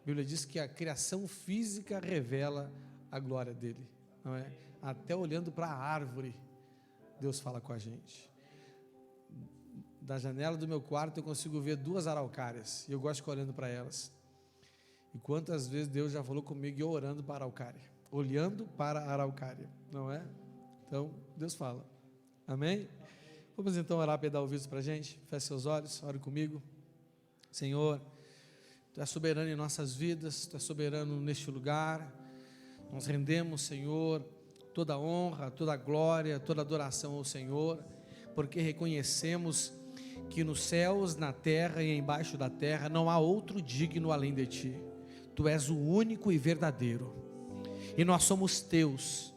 A Bíblia diz que a criação física revela a glória dele, não é? Até olhando para a árvore, Deus fala com a gente. Da janela do meu quarto eu consigo ver 2 araucárias, e eu gosto de ficar olhando para elas. E quantas vezes Deus já falou comigo e eu orando para a araucária, olhando para a araucária, não é? Então, Deus fala. Amém? Vamos então orar para dar ouvidos para a gente. Feche seus olhos, ore comigo. Senhor, Tu és soberano em nossas vidas, Tu és soberano neste lugar. Nós rendemos, Senhor, toda honra, toda glória, toda adoração ao Senhor, porque reconhecemos que nos céus, na terra e embaixo da terra não há outro digno além de Ti. Tu és o único e verdadeiro, e nós somos Teus.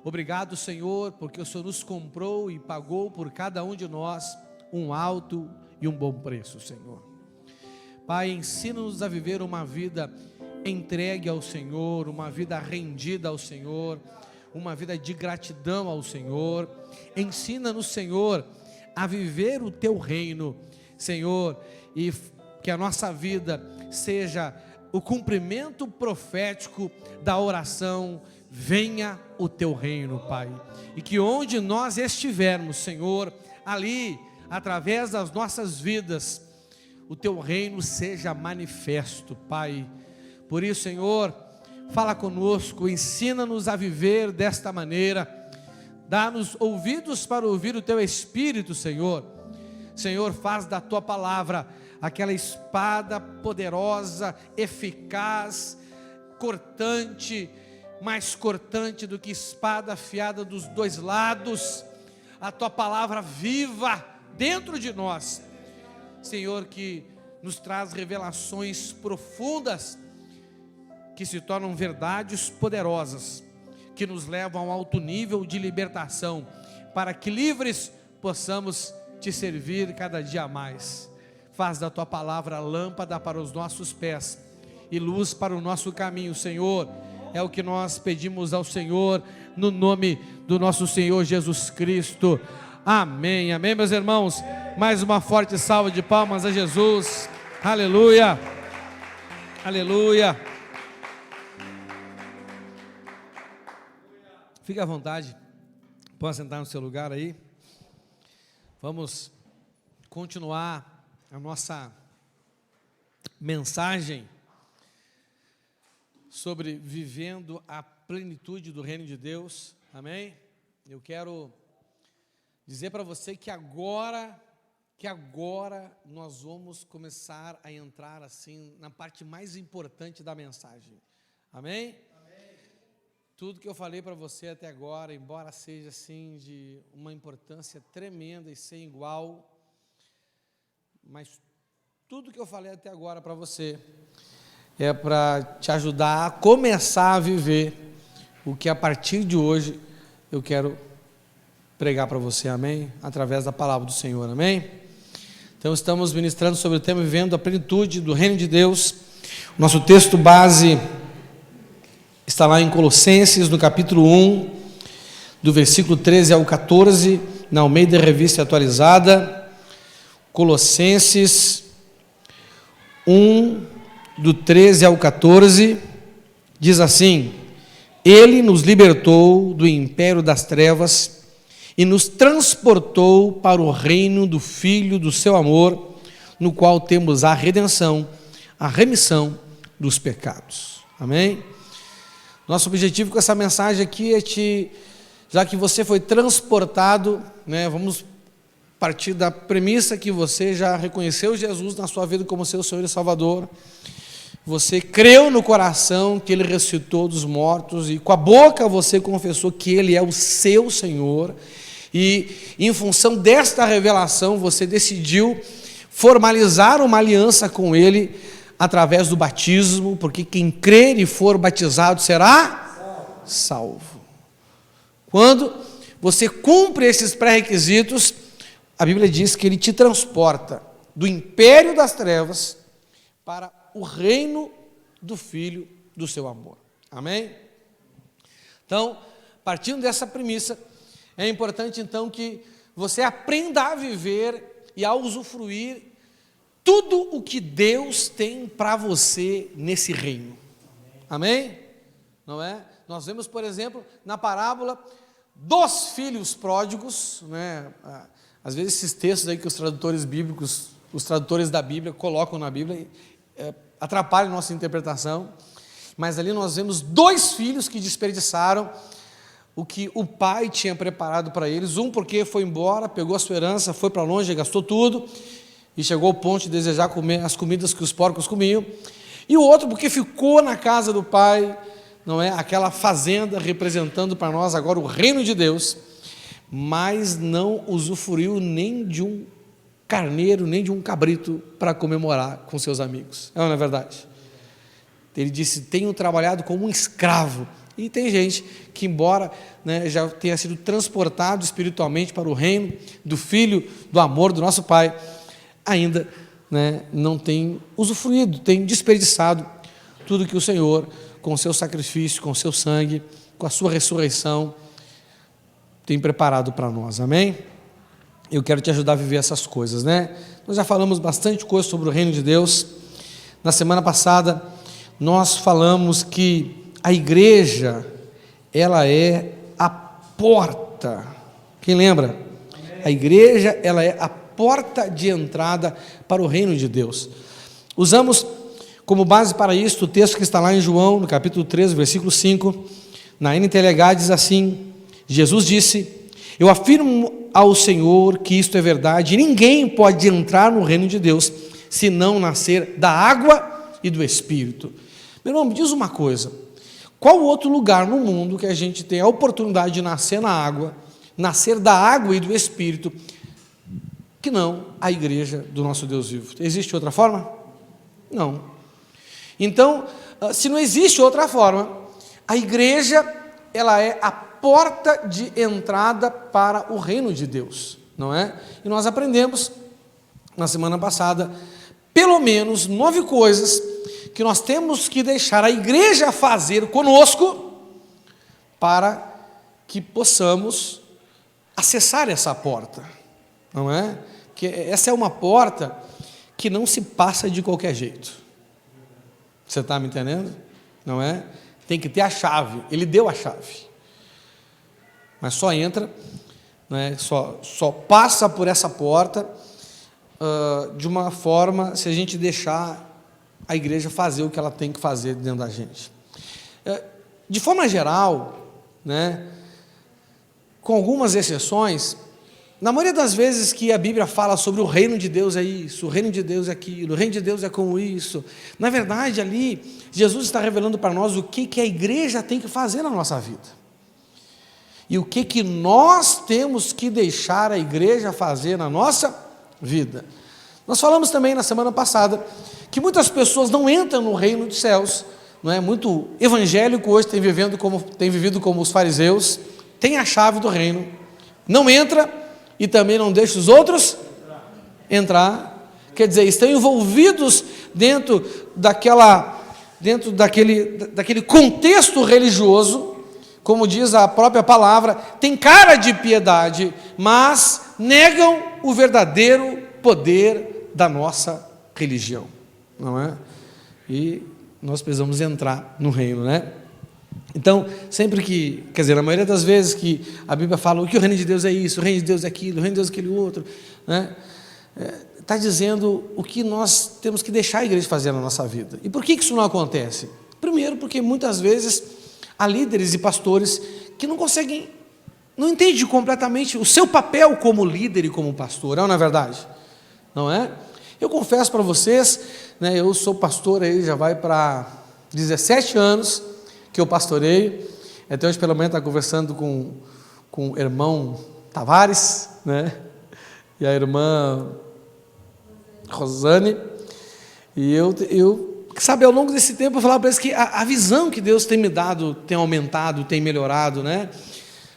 Obrigado, Senhor, porque o Senhor nos comprou e pagou por cada um de nós um alto e um bom preço, Senhor. Pai, ensina-nos a viver uma vida entregue ao Senhor, uma vida rendida ao Senhor, uma vida de gratidão ao Senhor. Ensina-nos, Senhor, a viver o Teu reino, Senhor, e que a nossa vida seja o cumprimento profético da oração: venha o Teu reino, Pai. E que onde nós estivermos, Senhor, ali, através das nossas vidas, o Teu reino seja manifesto, Pai. Por isso, Senhor, fala conosco, ensina-nos a viver desta maneira, dá-nos ouvidos para ouvir o Teu Espírito, Senhor. Senhor, faz da Tua palavra aquela espada poderosa, eficaz, cortante, mais cortante do que espada afiada dos 2 lados, a Tua palavra viva dentro de nós, Senhor, que nos traz revelações profundas, que se tornam verdades poderosas, que nos levam a um alto nível de libertação, para que livres possamos Te servir cada dia mais. Faz da Tua palavra lâmpada para os nossos pés e luz para o nosso caminho, Senhor. É o que nós pedimos ao Senhor, no nome do nosso Senhor Jesus Cristo. Amém, amém, meus irmãos. Mais uma forte salva de palmas a Jesus. Aleluia, aleluia. Fique à vontade, pode sentar no seu lugar aí. Vamos continuar a nossa mensagem sobre vivendo a plenitude do reino de Deus. Amém? Eu quero dizer para você que agora nós vamos começar a entrar assim na parte mais importante da mensagem. Amém? Amém. Tudo que eu falei para você até agora, embora seja assim de uma importância tremenda e sem igual, mas tudo que eu falei até agora para você é para te ajudar a começar a viver o que a partir de hoje eu quero pregar para você, amém? Através da palavra do Senhor, amém? Então estamos ministrando sobre o tema vivendo a plenitude do reino de Deus. O nosso texto base está lá em Colossenses, no capítulo 1, do versículo 13 ao 14, na Almeida Revista Atualizada. Colossenses 1, do 13 ao 14, diz assim: Ele nos libertou do império das trevas e nos transportou para o reino do Filho do seu amor, no qual temos a redenção, a remissão dos pecados. Amém? Nosso objetivo com essa mensagem aqui é já que você foi transportado, né, vamos partir da premissa que você já reconheceu Jesus na sua vida como seu Senhor e Salvador. Você creu no coração que Ele ressuscitou dos mortos e com a boca você confessou que Ele é o seu Senhor. E em função desta revelação você decidiu formalizar uma aliança com Ele através do batismo, porque quem crer e for batizado será salvo. Quando você cumpre esses pré-requisitos, a Bíblia diz que Ele te transporta do império das trevas para o reino do Filho do seu amor. Amém? Então, partindo dessa premissa, é importante então que você aprenda a viver e a usufruir tudo o que Deus tem para você nesse reino. Amém? Não é? Nós vemos, por exemplo, na parábola dos filhos pródigos, né? Às vezes esses textos aí que os tradutores bíblicos, os tradutores da Bíblia colocam na Bíblia, atrapalham a nossa interpretação, mas ali nós vemos 2 filhos que desperdiçaram o que o pai tinha preparado para eles, um porque foi embora, pegou a sua herança, foi para longe, gastou tudo, e chegou ao ponto de desejar comer as comidas que os porcos comiam, e o outro porque ficou na casa do pai, não é? Aquela fazenda representando para nós agora o reino de Deus, mas não usufruiu nem de um carneiro, nem de um cabrito para comemorar com seus amigos. Não é verdade? Ele disse: tenho trabalhado como um escravo. E tem gente que, embora, né, já tenha sido transportado espiritualmente para o reino do Filho, do amor do nosso Pai, ainda, né, não tem usufruído, tem desperdiçado tudo que o Senhor, com o seu sacrifício, com o seu sangue, com a sua ressurreição, tem preparado para nós. Amém? Eu quero te ajudar a viver essas coisas, né? Nós já falamos bastante coisa sobre o reino de Deus. Na semana passada nós falamos que a igreja, ela é a porta. Quem lembra? A igreja, ela é a porta de entrada para o reino de Deus. Usamos como base para isso o texto que está lá em João, no capítulo 13, versículo 5, na NTLH diz assim: Jesus disse: eu afirmo ao Senhor que isto é verdade, ninguém pode entrar no reino de Deus se não nascer da água e do Espírito. Meu irmão, me diz uma coisa: qual outro lugar no mundo que a gente tem a oportunidade de nascer na água, nascer da água e do Espírito, que não a igreja do nosso Deus vivo? Existe outra forma? Não. Então, se não existe outra forma, a igreja, ela é a porta de entrada para o reino de Deus, não é? E nós aprendemos na semana passada pelo menos 9 coisas que nós temos que deixar a igreja fazer conosco para que possamos acessar essa porta, não é? Que essa é uma porta que não se passa de qualquer jeito. Você está me entendendo? Não é? Tem que ter a chave. Ele deu a chave, mas só entra, não é? Só passa por essa porta de uma forma se a gente deixar a igreja fazer o que ela tem que fazer dentro da gente. De forma geral, né, com algumas exceções, na maioria das vezes que a Bíblia fala sobre o reino de Deus é isso, o reino de Deus é aquilo, o reino de Deus é como isso, na verdade ali, Jesus está revelando para nós o que a igreja tem que fazer na nossa vida. E o que nós temos que deixar a igreja fazer na nossa vida. Nós falamos também na semana passada que muitas pessoas não entram no reino dos céus, não é? Muito evangélico hoje tem vivido como os fariseus, tem a chave do reino, não entra e também não deixa os outros entrar. Quer dizer, estão envolvidos dentro daquele contexto religioso, como diz a própria palavra, tem cara de piedade, mas negam o verdadeiro poder da nossa religião, não é? E nós precisamos entrar no reino, né? Então, sempre que, quer dizer, na maioria das vezes que a Bíblia fala que o reino de Deus é isso, o reino de Deus é aquilo, o reino de Deus é aquele outro, né? Está dizendo o que nós temos que deixar a igreja fazer na nossa vida. E por que isso não acontece? Primeiro, porque muitas vezes há líderes e pastores que não conseguem, não entendem completamente o seu papel como líder e como pastor, não é verdade? Não é? Eu confesso para vocês, né, eu sou pastor aí, já vai para 17 anos que eu pastoreio. Até hoje pela manhã estava conversando com o irmão Tavares, né, e a irmã Rosane, e eu sabe, ao longo desse tempo eu falava para eles que a visão que Deus tem me dado tem aumentado, tem melhorado, né?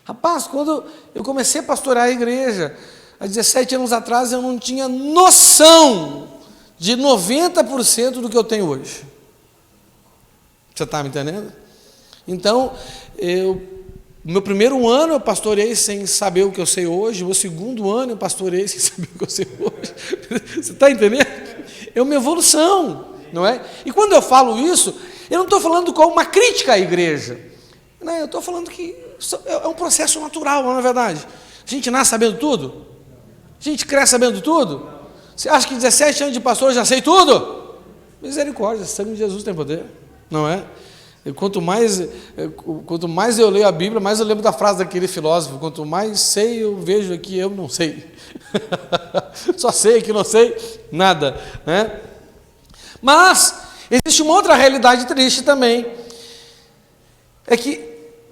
Rapaz, quando eu comecei a pastorear a igreja, há 17 anos atrás, eu não tinha noção de 90% do que eu tenho hoje. Você está me entendendo? Então, meu primeiro ano eu pastoreei sem saber o que eu sei hoje, o meu segundo ano eu pastoreei sem saber o que eu sei hoje. Você está entendendo? É uma evolução, não é? E quando eu falo isso, eu não estou falando como uma crítica à igreja, né? Eu estou falando que é um processo natural, não é verdade? A gente nasce sabendo tudo? A gente cresce sabendo tudo? Você acha que 17 anos de pastor eu já sei tudo? Misericórdia, o sangue de Jesus tem poder, não é? E quanto mais eu leio a Bíblia, mais eu lembro da frase daquele filósofo: quanto mais sei, eu vejo que eu não sei. Só sei que não sei nada, né? Mas existe uma outra realidade triste também, é que,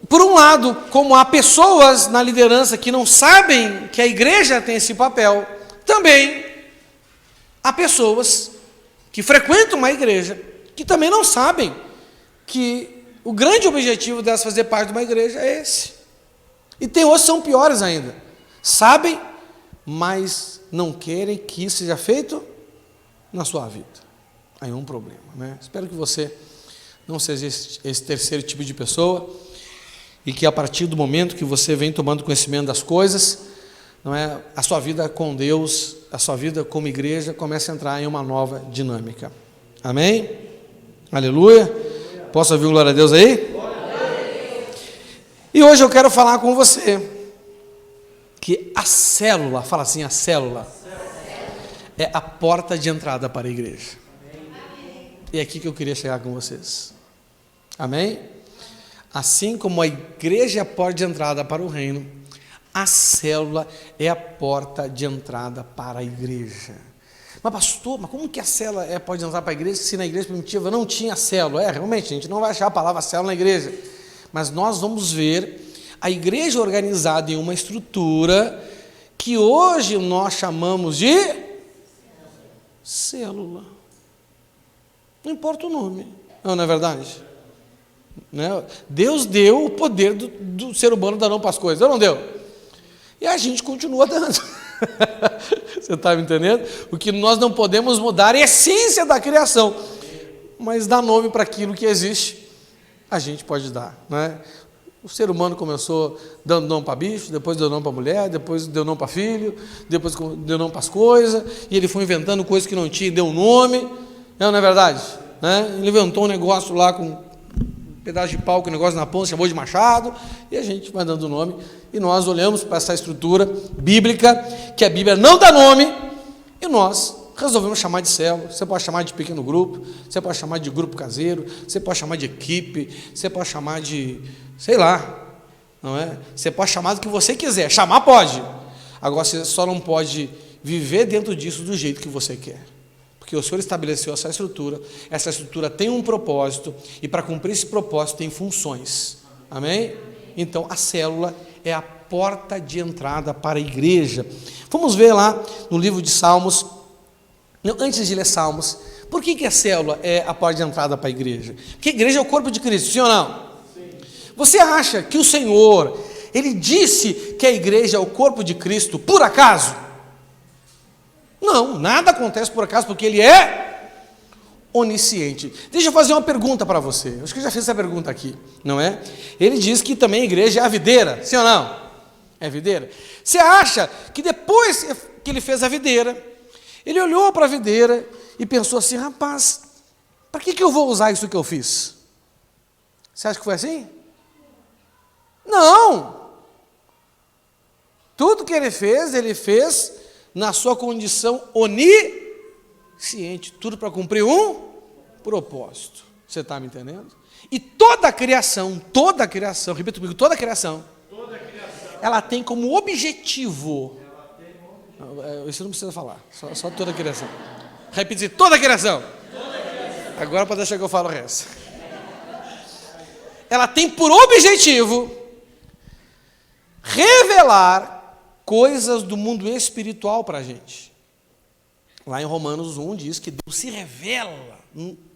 por um lado, como há pessoas na liderança que não sabem que a igreja tem esse papel, também há pessoas que frequentam uma igreja que também não sabem que o grande objetivo delas fazer parte de uma igreja é esse. E tem outros que são piores ainda. Sabem, mas não querem que isso seja feito na sua vida. Aí é um problema, né? Espero que você não seja esse terceiro tipo de pessoa e que a partir do momento que você vem tomando conhecimento das coisas, não é, a sua vida com Deus, a sua vida como igreja começa a entrar em uma nova dinâmica. Amém? Aleluia. Posso ouvir glória a Deus aí? E hoje eu quero falar com você que a célula, fala assim, a célula é a porta de entrada para a igreja. E é aqui que eu queria chegar com vocês. Amém? Assim como a igreja é a porta de entrada para o reino, a célula é a porta de entrada para a igreja. Mas pastor, mas como que a célula pode entrar para a igreja se na igreja primitiva não tinha célula? Realmente, a gente não vai achar a palavra célula na igreja. Mas nós vamos ver a igreja organizada em uma estrutura que hoje nós chamamos de célula. Não importa o nome, não é verdade? Né? Deus deu o poder do ser humano dar não para as coisas, ou não deu? E a gente continua dando. Você está me entendendo? O que nós não podemos mudar é a essência da criação, mas dar nome para aquilo que existe, a gente pode dar, né? O ser humano começou dando nome para bicho, depois deu nome para mulher, depois deu nome para filho, depois deu nome para as coisas, e ele foi inventando coisas que não tinha e deu nome, não é verdade? Né? Ele inventou um negócio lá com um pedaço de pau, com um negócio na ponta, chamou de machado, e a gente vai dando nome, e nós olhamos para essa estrutura bíblica, que a Bíblia não dá nome, e nós resolvemos chamar de célula. Você pode chamar de pequeno grupo, você pode chamar de grupo caseiro, você pode chamar de equipe, você pode chamar de, sei lá, não é? Você pode chamar do que você quiser, chamar pode, agora você só não pode viver dentro disso do jeito que você quer, porque o Senhor estabeleceu essa estrutura tem um propósito, e para cumprir esse propósito tem funções, amém? Então a célula é a porta de entrada para a igreja. Vamos ver lá no livro de Salmos. Não, antes de ler Salmos, por que a célula é a porta de entrada para a igreja? Porque a igreja é o corpo de Cristo, sim ou não? Sim. Você acha que o Senhor, Ele disse que a igreja é o corpo de Cristo por acaso? Não, nada acontece por acaso, porque Ele é onisciente. Deixa eu fazer uma pergunta para você, acho que eu já fiz essa pergunta aqui, não é? Ele diz que também a igreja é a videira, sim ou não? É a videira. Você acha que depois que Ele fez a videira, Ele olhou para a videira e pensou assim: rapaz, para que eu vou usar isso que eu fiz? Você acha que foi assim? Não! Tudo que ele fez na sua condição onisciente, tudo para cumprir um propósito. Você está me entendendo? E toda a criação, repita comigo, toda a criação, ela tem como objetivo. Isso não precisa falar, só toda a criação. Repita, toda a criação. Agora pode deixar que eu falo o resto. Ela tem por objetivo revelar coisas do mundo espiritual para a gente. Lá em Romanos 1 diz que Deus se revela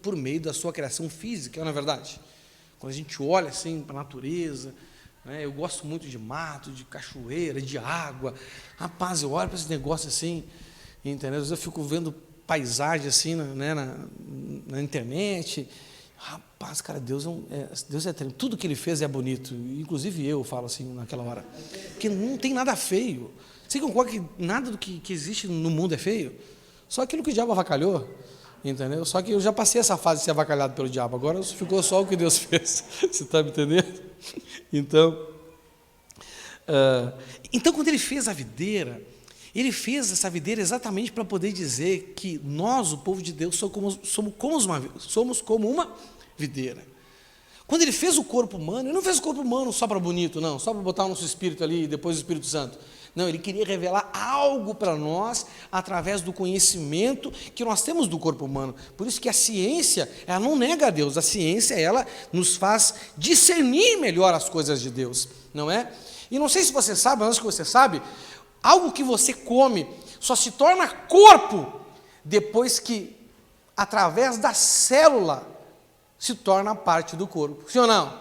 por meio da sua criação física, não é verdade? Quando a gente olha assim para a natureza, né, eu gosto muito de mato, de cachoeira, de água. Rapaz, eu olho para esse negócio assim, entendeu? Eu fico vendo paisagem assim, né, na internet. Rapaz, cara, Deus é tremendo. Tudo que Ele fez é bonito. Inclusive eu falo assim naquela hora. Porque não tem nada feio. Você concorda que nada do que existe no mundo é feio? Só aquilo que o diabo avacalhou. Entendeu? Só que eu já passei essa fase de ser avacalhado pelo diabo. Agora ficou só o que Deus fez. Você está me entendendo? Então, quando ele fez a videira, ele fez essa videira exatamente para poder dizer que nós, o povo de Deus, somos como uma videira. Quando ele fez o corpo humano, ele não fez o corpo humano só para bonito, não, só para botar o nosso espírito ali e depois o Espírito Santo. Não, ele queria revelar algo para nós através do conhecimento que nós temos do corpo humano. Por isso que a ciência, ela não nega a Deus, a ciência, ela nos faz discernir melhor as coisas de Deus, não é? E não sei se você sabe, mas acho que você sabe, algo que você come só se torna corpo depois que, através da célula, se torna parte do corpo. Sim ou não?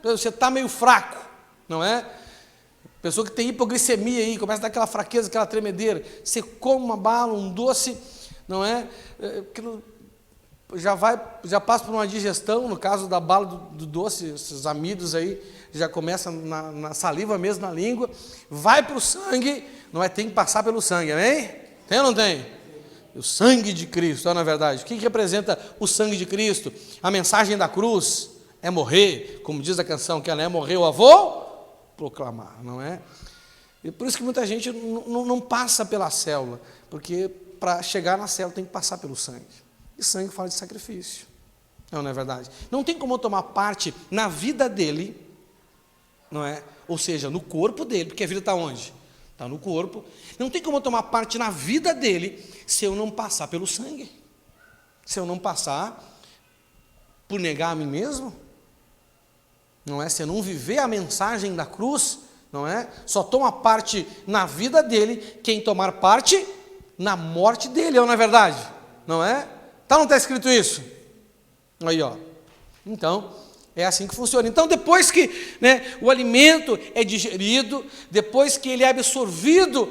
Você está meio fraco, não é? Pessoa que tem hipoglicemia aí, começa a dar aquela fraqueza, aquela tremedeira. Você come uma bala, um doce, não é? Já passa por uma digestão, no caso da bala do doce, esses amidos aí, já começa na saliva mesmo, na língua, vai para o sangue, não é? Tem que passar pelo sangue, amém? Tem ou não tem? O sangue de Cristo, na verdade. O que representa o sangue de Cristo? A mensagem da cruz é morrer, como diz a canção, que ela é morrer, eu a vou proclamar, não é? E por isso que muita gente não passa pela célula, porque para chegar na célula tem que passar pelo sangue. E sangue fala de sacrifício, não é verdade? Não tem como eu tomar parte na vida dele, não é? Ou seja, no corpo dele, porque a vida está onde? Está no corpo. Não tem como eu tomar parte na vida dele se eu não passar pelo sangue. Se eu não passar por negar a mim mesmo, não é? Se eu não viver a mensagem da cruz, não é? Só toma parte na vida dele quem tomar parte na morte dele, não é verdade? Não é? Tá, não está escrito isso? Aí, ó. Então, é assim que funciona. Então, depois que, né, o alimento é digerido, depois que ele é absorvido,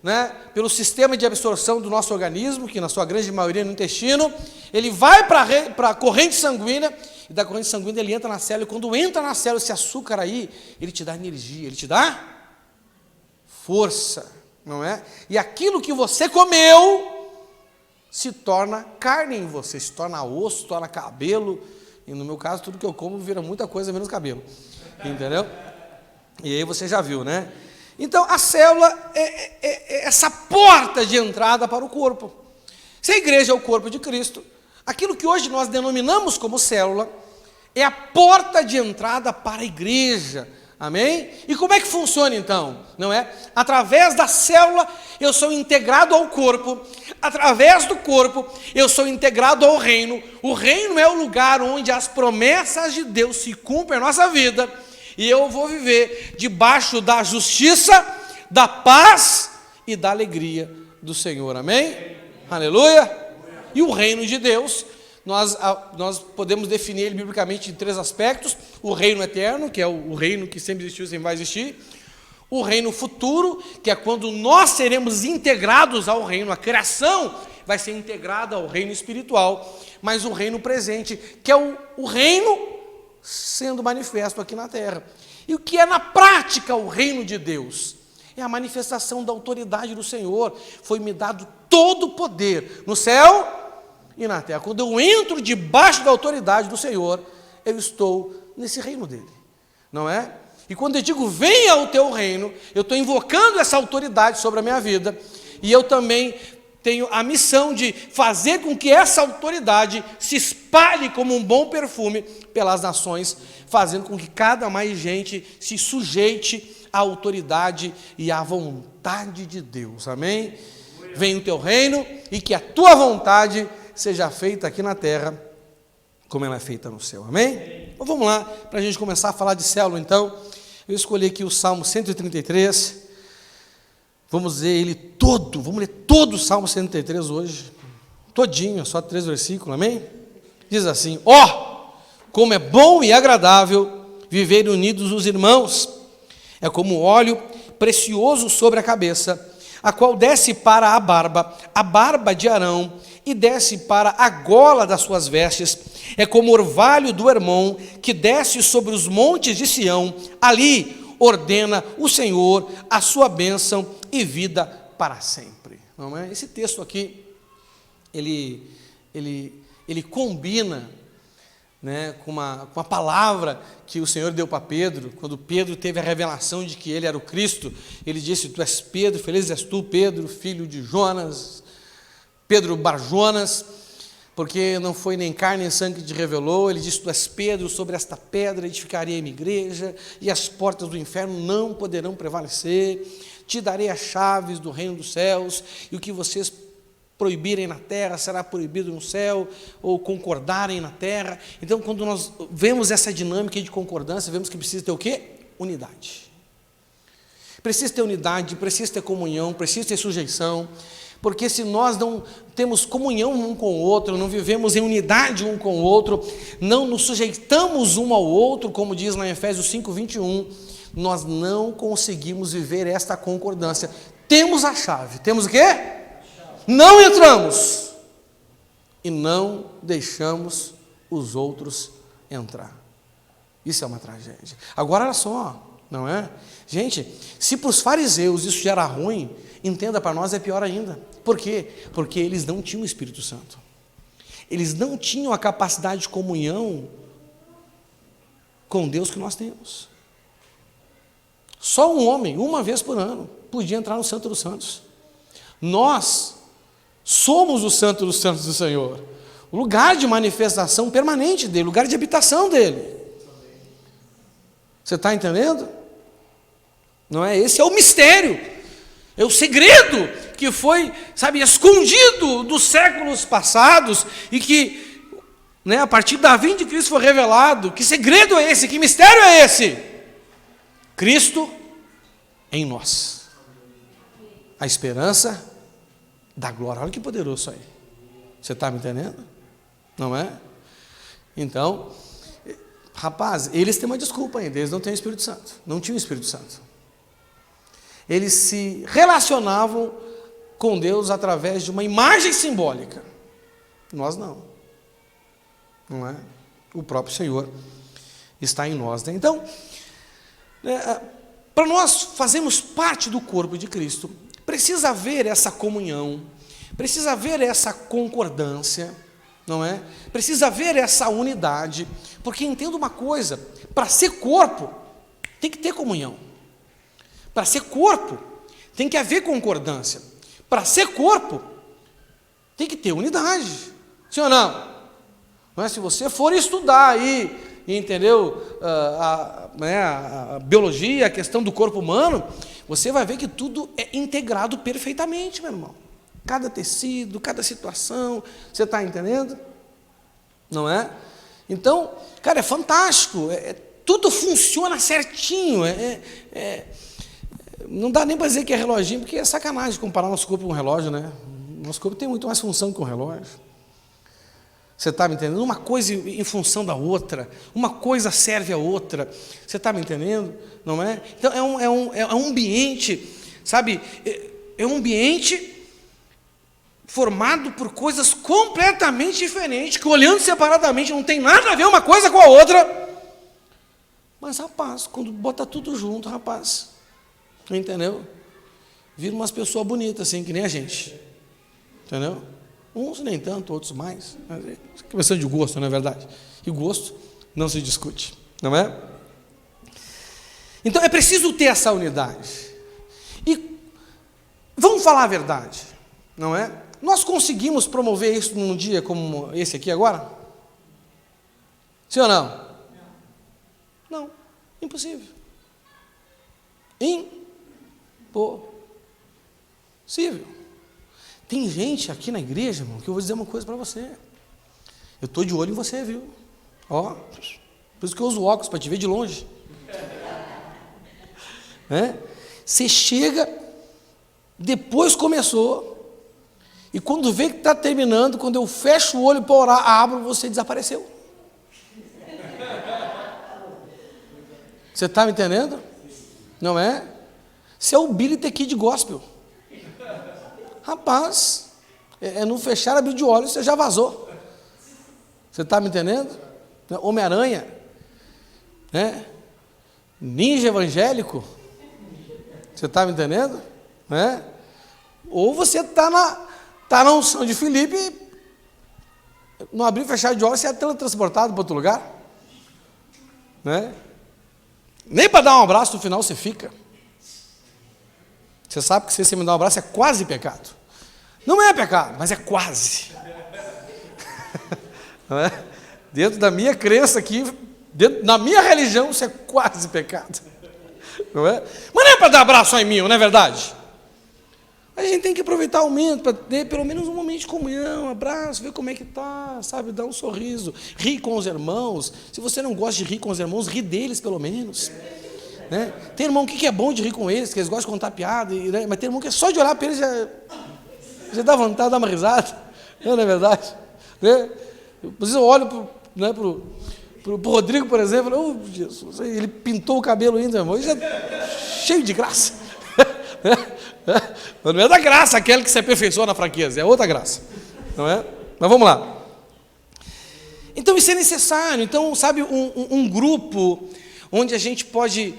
né, pelo sistema de absorção do nosso organismo, que na sua grande maioria é no intestino, ele vai para a corrente sanguínea, e da corrente sanguínea ele entra na célula, e quando entra na célula, esse açúcar aí, ele te dá energia, ele te dá força, não é? E aquilo que você comeu se torna carne em você, se torna osso, se torna cabelo, e no meu caso, tudo que eu como vira muita coisa menos cabelo, entendeu? E aí você já viu, né? Então, a célula é essa porta de entrada para o corpo. Se a igreja é o corpo de Cristo, aquilo que hoje nós denominamos como célula é a porta de entrada para a igreja, amém? E como é que funciona então? Não é? Através da célula eu sou integrado ao corpo, através do corpo eu sou integrado ao reino. O reino é o lugar onde as promessas de Deus se cumprem na nossa vida, e eu vou viver debaixo da justiça, da paz e da alegria do Senhor, amém? Aleluia! E o reino de Deus, nós podemos definir ele biblicamente em 3 aspectos: o reino eterno, que é o reino que sempre existiu e sempre vai existir; o reino futuro, que é quando nós seremos integrados ao reino, a criação vai ser integrada ao reino espiritual; mas o reino presente, que é o reino sendo manifesto aqui na terra. E o que é na prática o reino de Deus? É a manifestação da autoridade do Senhor. Foi-me dado todo o poder no céu e na terra. Quando eu entro debaixo da autoridade do Senhor, eu estou nesse reino dele, não é? E quando eu digo venha o teu reino, eu estou invocando essa autoridade sobre a minha vida, e eu também tenho a missão de fazer com que essa autoridade se espalhe como um bom perfume pelas nações, fazendo com que cada mais gente se sujeite à autoridade e à vontade de Deus, amém? Venha o teu reino e que a tua vontade seja feita aqui na terra como ela é feita no céu, amém? Então vamos lá, para a gente começar a falar de célula. Então, eu escolhi aqui o Salmo 133, vamos ler ele todo, vamos ler todo o Salmo 133 hoje, todinho, só 3 versículos, amém? Diz assim: como é bom e agradável viver unidos os irmãos, é como óleo precioso sobre a cabeça, a qual desce para a barba de Arão, e desce para a gola das suas vestes, é como orvalho do Hermon, que desce sobre os montes de Sião, ali ordena o Senhor a sua bênção e vida para sempre. Não é? Esse texto aqui ele combina, né, com uma palavra que o Senhor deu para Pedro. Quando Pedro teve a revelação de que ele era o Cristo, ele disse: tu és Pedro, feliz és tu, Pedro, filho de Jonas, Pedro Bar-Jonas, porque não foi nem carne nem sangue que te revelou. Ele disse: tu és Pedro, sobre esta pedra edificarei a minha igreja, e as portas do inferno não poderão prevalecer. Te darei as chaves do reino dos céus, e o que vocês proibirem na terra será proibido no céu, ou concordarem na terra. Então, quando nós vemos essa dinâmica de concordância, vemos que precisa ter o quê? Unidade. Precisa ter unidade, precisa ter comunhão, precisa ter sujeição, porque se nós não temos comunhão um com o outro, não vivemos em unidade um com o outro, não nos sujeitamos um ao outro, como diz lá em Efésios 5:21, nós não conseguimos viver esta concordância. Temos a chave, temos o quê? Não entramos e não deixamos os outros entrar. Isso é uma tragédia. Agora, olha só, não é? Gente, se para os fariseus isso já era ruim, entenda, para nós é pior ainda. Por quê? Porque eles não tinham o Espírito Santo. Eles não tinham a capacidade de comunhão com Deus que nós temos. Só um homem, uma vez por ano, podia entrar no Santo dos Santos. Nós somos o Santo dos Santos do Senhor, o lugar de manifestação permanente dele, o lugar de habitação dele. Você está entendendo? Não é? Esse é o mistério, é o segredo que foi, sabe, escondido dos séculos passados e que, né, a partir da vinda de Cristo foi revelado. Que segredo é esse? Que mistério é esse? Cristo em nós, a esperança da glória. Olha que poderoso isso aí. Você está me entendendo? Não é? Então, rapaz, eles têm uma desculpa ainda, eles não têm o Espírito Santo, não tinham o Espírito Santo. Eles se relacionavam com Deus através de uma imagem simbólica. Nós não. Não é? O próprio Senhor está em nós, né? Então, para nós fazermos parte do corpo de Cristo, precisa haver essa comunhão, precisa haver essa concordância, não é? Precisa haver essa unidade, porque entenda uma coisa: para ser corpo, tem que ter comunhão. Para ser corpo, tem que haver concordância. Para ser corpo, tem que ter unidade. Sim ou não? Não é? Se você for estudar aí, entendeu, a biologia, a questão do corpo humano, você vai ver que tudo é integrado perfeitamente, meu irmão. Cada tecido, cada situação, você está entendendo? Não é? Então, cara, é fantástico, tudo funciona certinho, não dá nem para dizer que é reloginho, porque é sacanagem comparar nosso corpo com um relógio, né? Nosso corpo tem muito mais função que um relógio. Você está me entendendo? Uma coisa em função da outra, uma coisa serve a outra. Você está me entendendo? Não é? Então é um ambiente, sabe? É um ambiente formado por coisas completamente diferentes, que olhando separadamente não tem nada a ver uma coisa com a outra. Mas, rapaz, quando bota tudo junto, rapaz, entendeu? Vira umas pessoas bonitas, assim, que nem a gente. Entendeu? Uns nem tanto, outros mais. É questão de gosto, não é verdade? E gosto não se discute, não é? Então é preciso ter essa unidade. E vamos falar a verdade, não é? Nós conseguimos promover isso num dia como esse aqui agora? Sim ou não? Não, impossível. Impossível. Tem gente aqui na igreja, irmão, que eu vou dizer uma coisa para você. Eu estou de olho em você, viu? Ó, por isso que eu uso óculos, para te ver de longe. Você chega, depois começou, e quando vê que está terminando, quando eu fecho o olho para orar, abro, você desapareceu. Você está me entendendo? Não é? Você é o Billy the Kid Gospel. Rapaz, no fechar, abrir de olhos, você já vazou. Você está me entendendo? Homem-Aranha, né? Ninja evangélico. Você está me entendendo? Né? Ou você está Está na unção de Filipe, não abrir e fechar de olhos, você é teletransportado para outro lugar. Né? Nem para dar um abraço no final você fica. Você sabe que se você me dá um abraço é quase pecado. Não é pecado, mas é quase. Não é? Dentro da minha crença aqui, na minha religião, isso é quase pecado. Não é? Mas não é para dar abraço só em mim, não é verdade? A gente tem que aproveitar o momento para ter pelo menos um momento de comunhão, um abraço, ver como é que está, sabe, dar um sorriso, rir com os irmãos. Se você não gosta de rir com os irmãos, ri deles pelo menos. Né? Tem irmão que é bom de rir com eles, que eles gostam de contar piada, né? Mas tem irmão que é só de olhar para eles já dá vontade de dar uma risada. Não é verdade? Né? Às vezes eu olho para o Rodrigo, por exemplo, oh, Jesus, ele pintou o cabelo ainda, irmão, já cheio de graça. Mas não é da graça aquela que se aperfeiçoa na fraqueza, é outra graça, não é? Mas vamos lá. Então isso é necessário. Então, sabe, um grupo onde a gente pode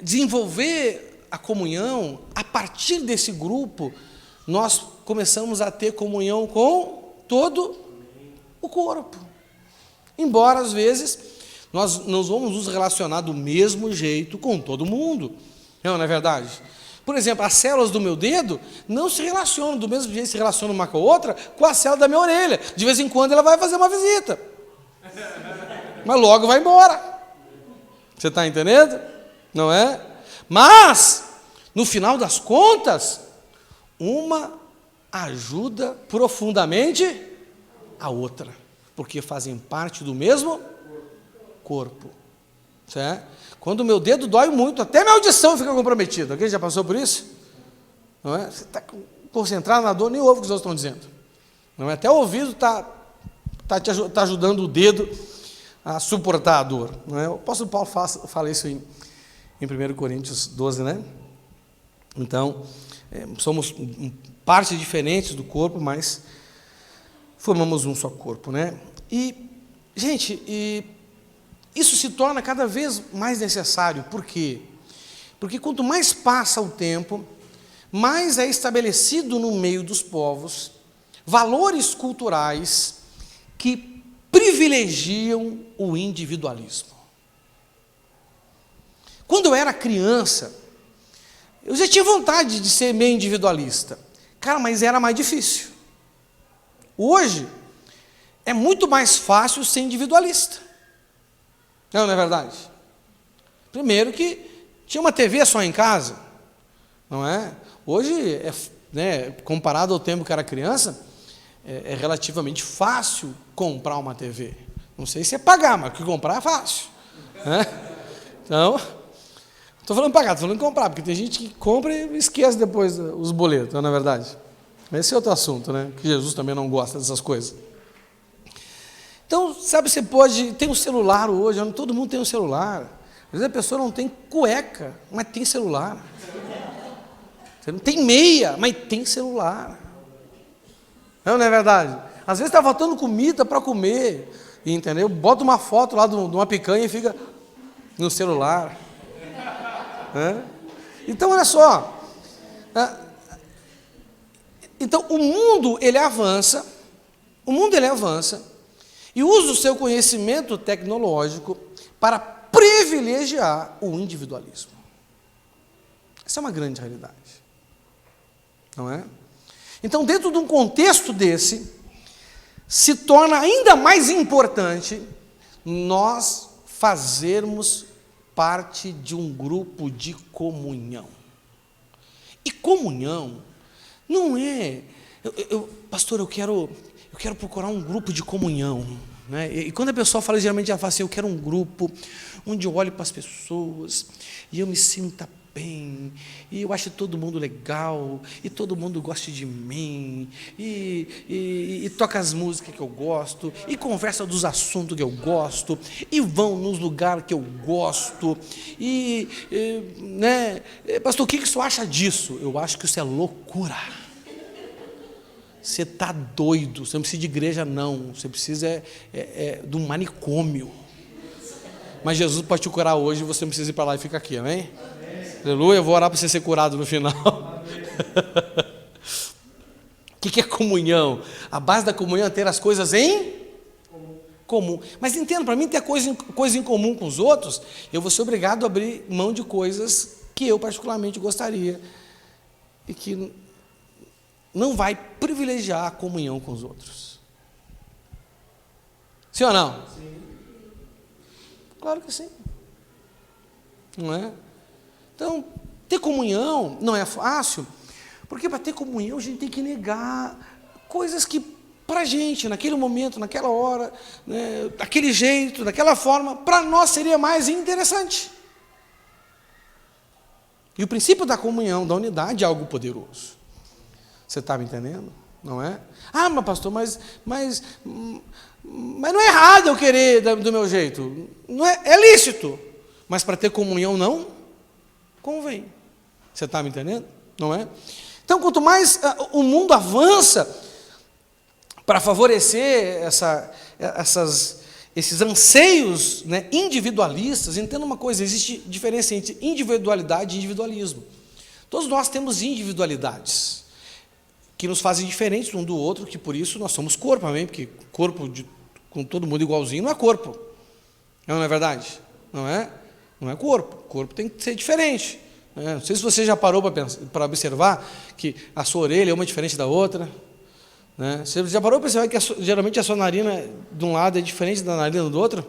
desenvolver a comunhão. A partir desse grupo, nós começamos a ter comunhão com todo o corpo. Embora, às vezes, nós não vamos nos relacionar do mesmo jeito com todo mundo. Não é verdade? Por exemplo, as células do meu dedo não se relacionam do mesmo jeito que se relacionam uma com a outra com a célula da minha orelha. De vez em quando ela vai fazer uma visita. Mas logo vai embora. Você está entendendo? Não é? Mas, no final das contas, uma ajuda profundamente a outra. Porque fazem parte do mesmo corpo. Certo? Quando o meu dedo dói muito, até minha audição fica comprometida. Alguém já passou por isso? Não é? Você está concentrado na dor, nem ouve o que os outros estão dizendo. Não é? Até o ouvido está ajudando o dedo a suportar a dor. Não é? O apóstolo Paulo fala isso em 1 Coríntios 12, né? Então, somos partes diferentes do corpo, mas formamos um só corpo, né? E, gente, isso se torna cada vez mais necessário. Por quê? Porque quanto mais passa o tempo, mais é estabelecido no meio dos povos valores culturais que privilegiam o individualismo. Quando eu era criança, eu já tinha vontade de ser meio individualista. Cara, mas era mais difícil. Hoje, é muito mais fácil ser individualista. Não é verdade? Primeiro que tinha uma TV só em casa, não é? Hoje, comparado ao tempo que era criança, é relativamente fácil comprar uma TV. Não sei se é pagar, mas que comprar é fácil. Né? Então, estou falando pagar, estou falando comprar, porque tem gente que compra e esquece depois os boletos, não é verdade? Esse é outro assunto, né? Que Jesus também não gosta dessas coisas. Então, sabe, você pode... Tem um celular hoje, todo mundo tem um celular. Às vezes a pessoa não tem cueca, mas tem celular. Você não tem meia, mas tem celular. Não é verdade? Às vezes está faltando comida para comer, entendeu? Bota uma foto lá de uma picanha e fica no celular. Então, olha só. Então, o mundo, ele avança. E usa o seu conhecimento tecnológico para privilegiar o individualismo. Essa é uma grande realidade. Não é? Então, dentro de um contexto desse, se torna ainda mais importante nós fazermos parte de um grupo de comunhão. E comunhão não é... pastor, eu quero procurar um grupo de comunhão. Né? E quando a pessoa fala, geralmente ela fala assim, eu quero um grupo onde eu olho para as pessoas e eu me sinta bem, e eu acho todo mundo legal, e todo mundo gosta de mim, e toca as músicas que eu gosto, e conversa dos assuntos que eu gosto, e vão nos lugares que eu gosto, né? Pastor, o que você acha disso? Eu acho que isso é loucura. Você está doido, você não precisa de igreja não, você precisa de um manicômio. Mas Jesus pode te curar hoje, você não precisa ir para lá e fica aqui, amém? Aleluia, eu vou orar para você ser curado no final. que é comunhão? A base da comunhão é ter as coisas em comum. Mas entenda, para mim ter coisa em comum com os outros, eu vou ser obrigado a abrir mão de coisas que eu particularmente gostaria e que não vai privilegiar a comunhão com os outros. Sim ou não? Sim. Claro que sim. Não é? Então, ter comunhão não é fácil, porque para ter comunhão a gente tem que negar coisas que para a gente, naquele momento, naquela hora, né, daquele jeito, daquela forma, para nós seria mais interessante. E o princípio da comunhão, da unidade, é algo poderoso. Você está me entendendo? Não é? Ah, mas pastor, mas não é errado eu querer do meu jeito. Não é lícito. Mas para ter comunhão não convém. Você está me entendendo? Não é? Então, quanto mais o mundo avança para favorecer esses anseios, né, individualistas, entenda uma coisa, existe diferença entre individualidade e individualismo. Todos nós temos individualidades que nos fazem diferentes um do outro, que por isso nós somos corpo, amém? Porque corpo com todo mundo igualzinho não é corpo. Não é verdade? Não é? Não é corpo. Corpo tem que ser diferente. Não sei se você já parou para observar que a sua orelha é uma diferente da outra. Né? Você já parou para perceber que geralmente a sua narina de um lado é diferente da narina do outro?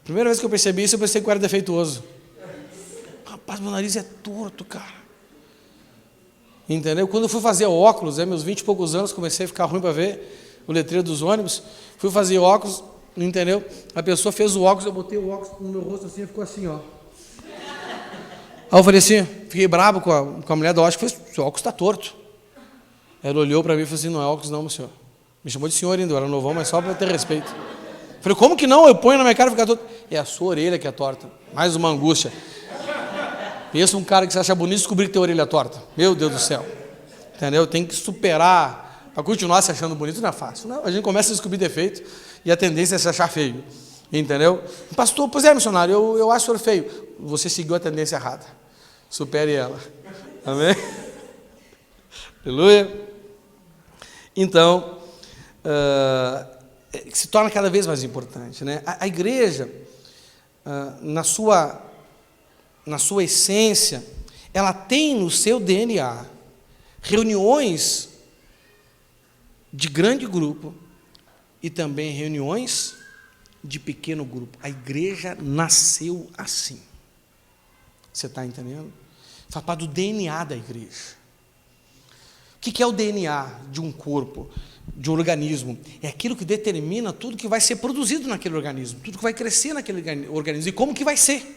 Primeira vez que eu percebi isso, eu pensei que eu era defeituoso. Rapaz, meu nariz é torto, cara. Entendeu? Quando eu fui fazer óculos, meus 20 e poucos anos, comecei a ficar ruim para ver o letreiro dos ônibus, fui fazer óculos, entendeu? A pessoa fez o óculos, eu botei o óculos no meu rosto assim, ficou assim, ó. Aí eu falei assim, fiquei bravo com a mulher do óculos, falei, seu óculos está torto. Ela olhou para mim e falou assim, não é óculos não, meu senhor. Me chamou de senhor ainda, eu era novão, mas só para ter respeito. Falei, como que não? Eu ponho na minha cara e fica torto. É a sua orelha que é torta. Mais uma angústia. Pensa um cara que se acha bonito e descobrir que tem a orelha torta. Meu Deus do céu. Entendeu? Tem que superar. Para continuar se achando bonito não é fácil. Não, a gente começa a descobrir defeito e a tendência é se achar feio. Entendeu? Pastor, pois é, missionário, eu acho o senhor feio. Você seguiu a tendência errada. Supere ela. Amém? Aleluia. Então, se torna cada vez mais importante, né? A igreja, na sua essência, ela tem no seu DNA reuniões de grande grupo e também reuniões de pequeno grupo. A igreja nasceu assim. Você está entendendo? Faz parte do DNA da igreja. O que é o DNA de um corpo, de um organismo? É aquilo que determina tudo que vai ser produzido naquele organismo, tudo que vai crescer naquele organismo e como que vai ser.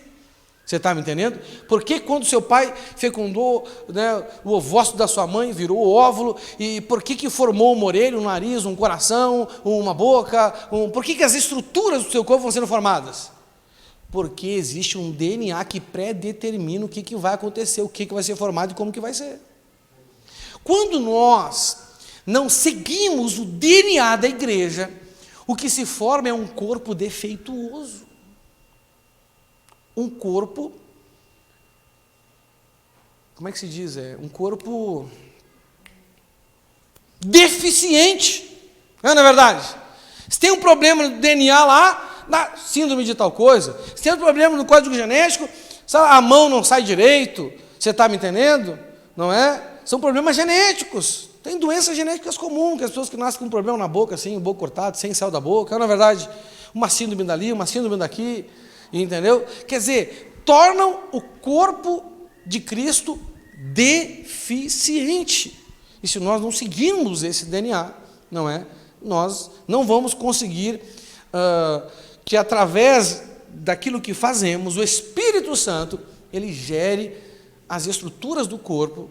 Você está me entendendo? Porque quando seu pai fecundou, né, o ovócito da sua mãe virou o óvulo, e por que formou uma orelha, um nariz, um coração, uma boca, por que as estruturas do seu corpo vão sendo formadas? Porque existe um DNA que pré-determina o que vai acontecer, o que vai ser formado e como que vai ser. Quando nós não seguimos o DNA da igreja, o que se forma é um corpo defeituoso. Um corpo, como é que se diz? Um corpo deficiente. Não é verdade? Se tem um problema no DNA lá, na síndrome de tal coisa, se tem um problema no código genético, sabe, a mão não sai direito, você está me entendendo? Não é? São problemas genéticos. Tem doenças genéticas comuns, que as pessoas que nascem com um problema na boca, assim, o boca cortado, sem céu da boca, na verdade, uma síndrome dali, uma síndrome daqui, entendeu? Quer dizer, tornam o corpo de Cristo deficiente. E se nós não seguirmos esse DNA, não é? Nós não vamos conseguir que através daquilo que fazemos, o Espírito Santo, ele gere as estruturas do corpo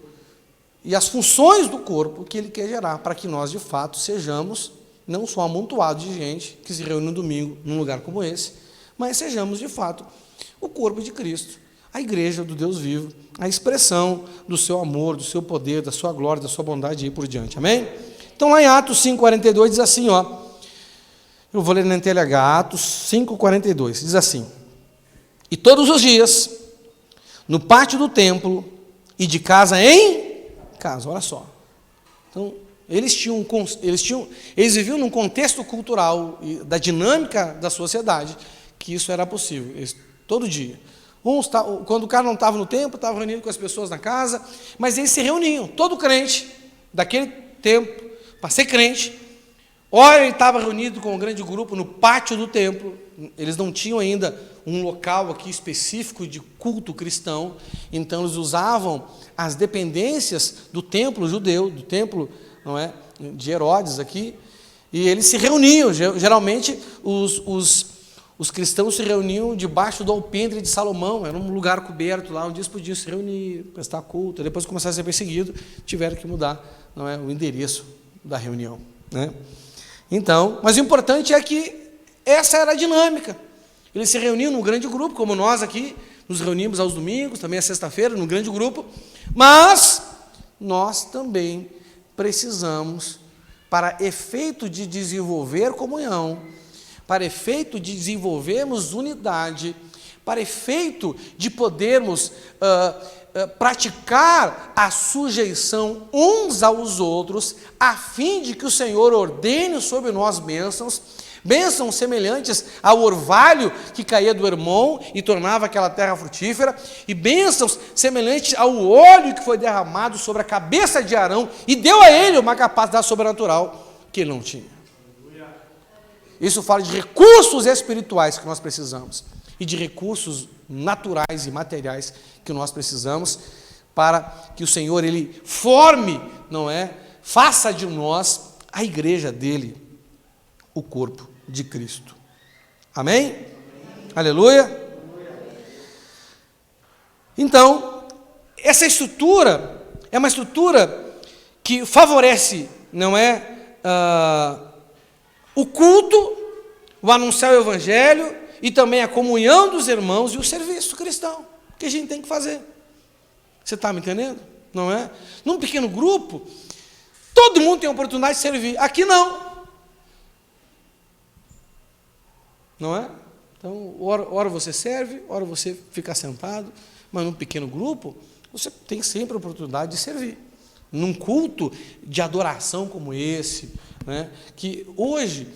e as funções do corpo que ele quer gerar, para que nós, de fato, sejamos não só um amontoado de gente que se reúne no domingo num lugar como esse, mas sejamos, de fato, o corpo de Cristo, a igreja do Deus vivo, a expressão do seu amor, do seu poder, da sua glória, da sua bondade e aí por diante, amém? Então, lá em Atos 5,42 diz assim, ó, eu vou ler na NTLH, Atos 5,42, diz assim, e todos os dias, no pátio do templo e de casa em casa, olha só. Então, eles viviam num contexto cultural e da dinâmica da sociedade que isso era possível, todo dia. Quando o cara não estava no templo, estava reunido com as pessoas na casa, mas eles se reuniam, todo crente daquele tempo, para ser crente, ora ele estava reunido com um grande grupo no pátio do templo, eles não tinham ainda um local aqui específico de culto cristão, então eles usavam as dependências do templo judeu, do templo, não é, de Herodes aqui, e eles se reuniam, geralmente os cristãos se reuniam debaixo do alpendre de Salomão, era um lugar coberto lá, onde eles podiam se reunir, prestar culto, depois começaram a ser perseguidos, tiveram que mudar, não é, o endereço da reunião, né? Então, mas o importante é que essa era a dinâmica, eles se reuniam num grande grupo, como nós aqui, nos reunimos aos domingos, também à sexta-feira, num grande grupo, mas nós também precisamos, para efeito de desenvolver comunhão, para efeito de desenvolvermos unidade, para efeito de podermos praticar a sujeição uns aos outros, a fim de que o Senhor ordene sobre nós bênçãos semelhantes ao orvalho que caía do Hermon e tornava aquela terra frutífera, e bênçãos semelhantes ao óleo que foi derramado sobre a cabeça de Arão e deu a ele uma capacidade sobrenatural que ele não tinha. Isso fala de recursos espirituais que nós precisamos e de recursos naturais e materiais que nós precisamos para que o Senhor ele forme, não é, faça de nós a igreja dele, o corpo de Cristo. Amém? Amém. Aleluia. Então, essa estrutura é uma estrutura que favorece, não é, o culto, o anunciar o evangelho e também a comunhão dos irmãos e o serviço cristão que a gente tem que fazer. Você está me entendendo? Não é? Num pequeno grupo, todo mundo tem a oportunidade de servir. Aqui não. Não é? Então, ora você serve, ora você fica sentado, mas num pequeno grupo, você tem sempre a oportunidade de servir. Num culto de adoração como esse, né, que hoje,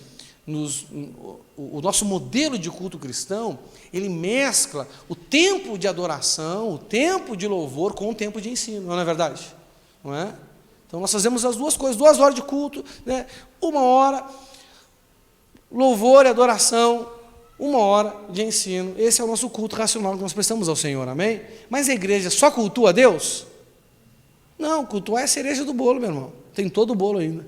o nosso modelo de culto cristão, ele mescla o tempo de adoração, o tempo de louvor com o tempo de ensino, não é verdade? Não é? Então, nós fazemos as duas coisas, 2 horas de culto, né, 1 hora, louvor e adoração, 1 hora de ensino. Esse é o nosso culto racional que nós prestamos ao Senhor, amém? Mas a igreja só cultua a Deus? Não, cultuar é a cereja do bolo, meu irmão. Tem todo o bolo ainda.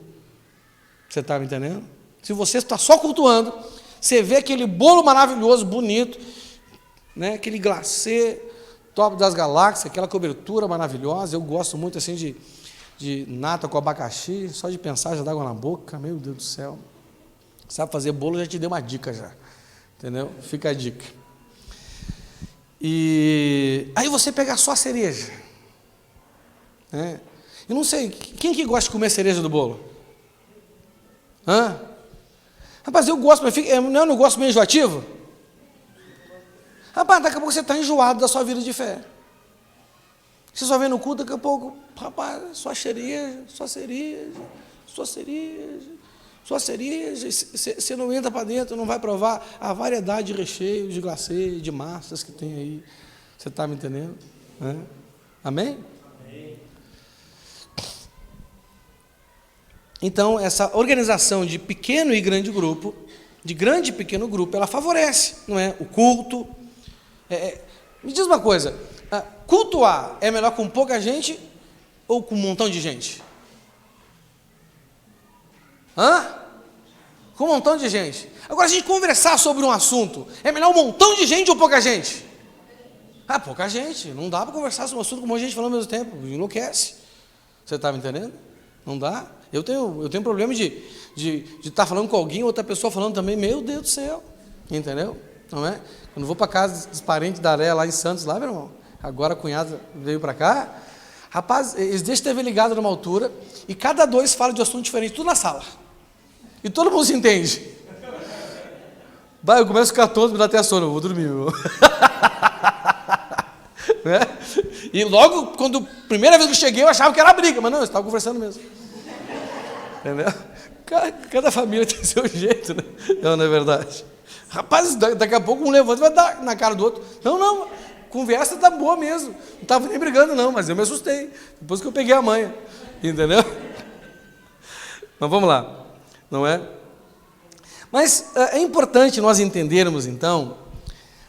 Você está me entendendo? Se você está só cultuando, você vê aquele bolo maravilhoso, bonito, né? Aquele glacê top das galáxias, aquela cobertura maravilhosa. Eu gosto muito assim de nata com abacaxi, só de pensar já dá água na boca, meu Deus do céu. Sabe fazer bolo, já te dei uma dica já. Entendeu? Fica a dica. E aí você pega só a cereja. Né? Eu não sei, quem que gosta de comer cereja do bolo? Hã? Rapaz, eu gosto, mas eu não gosto meio enjoativo? Rapaz, daqui a pouco você está enjoado da sua vida de fé. Você só vem no culto, daqui a pouco, rapaz, só cereja, só cereja, só cereja, só cereja. Você não entra para dentro, não vai provar a variedade de recheio, de glacê, de massas que tem aí. Você está me entendendo? Amém? Então, essa organização de pequeno e grande grupo, de grande e pequeno grupo, ela favorece, não é? O culto. Me diz uma coisa, cultuar é melhor com pouca gente ou com um montão de gente? Com um montão de gente. Agora, a gente conversar sobre um assunto, é melhor um montão de gente ou pouca gente? Pouca gente. Não dá para conversar sobre um assunto com um monte de gente falando ao mesmo tempo. Enlouquece. Você está me entendendo? Não dá. Eu tenho problema de estar falando com alguém, outra pessoa falando também, meu Deus do céu, entendeu? Não é? Quando vou para casa dos parentes da Aréia, lá em Santos, lá, meu irmão, agora a cunhada veio para cá, rapaz, eles deixam TV ligado numa altura, e cada 2 fala de assunto diferente, tudo na sala, e todo mundo se entende. Eu começo a ficar tonto, me dá até sono, eu vou dormir, meu. Né? E logo, primeira vez que eu cheguei, eu achava que era briga, mas não, eu estava conversando mesmo. Entendeu? Cada família tem seu jeito, né? Não é verdade? Rapaz, daqui a pouco um levanta e vai dar na cara do outro. Não, conversa tá boa mesmo. Não estava nem brigando, não, mas eu me assustei. Depois que eu peguei a manha. Entendeu? Mas vamos lá. Não é? Mas é importante nós entendermos, então,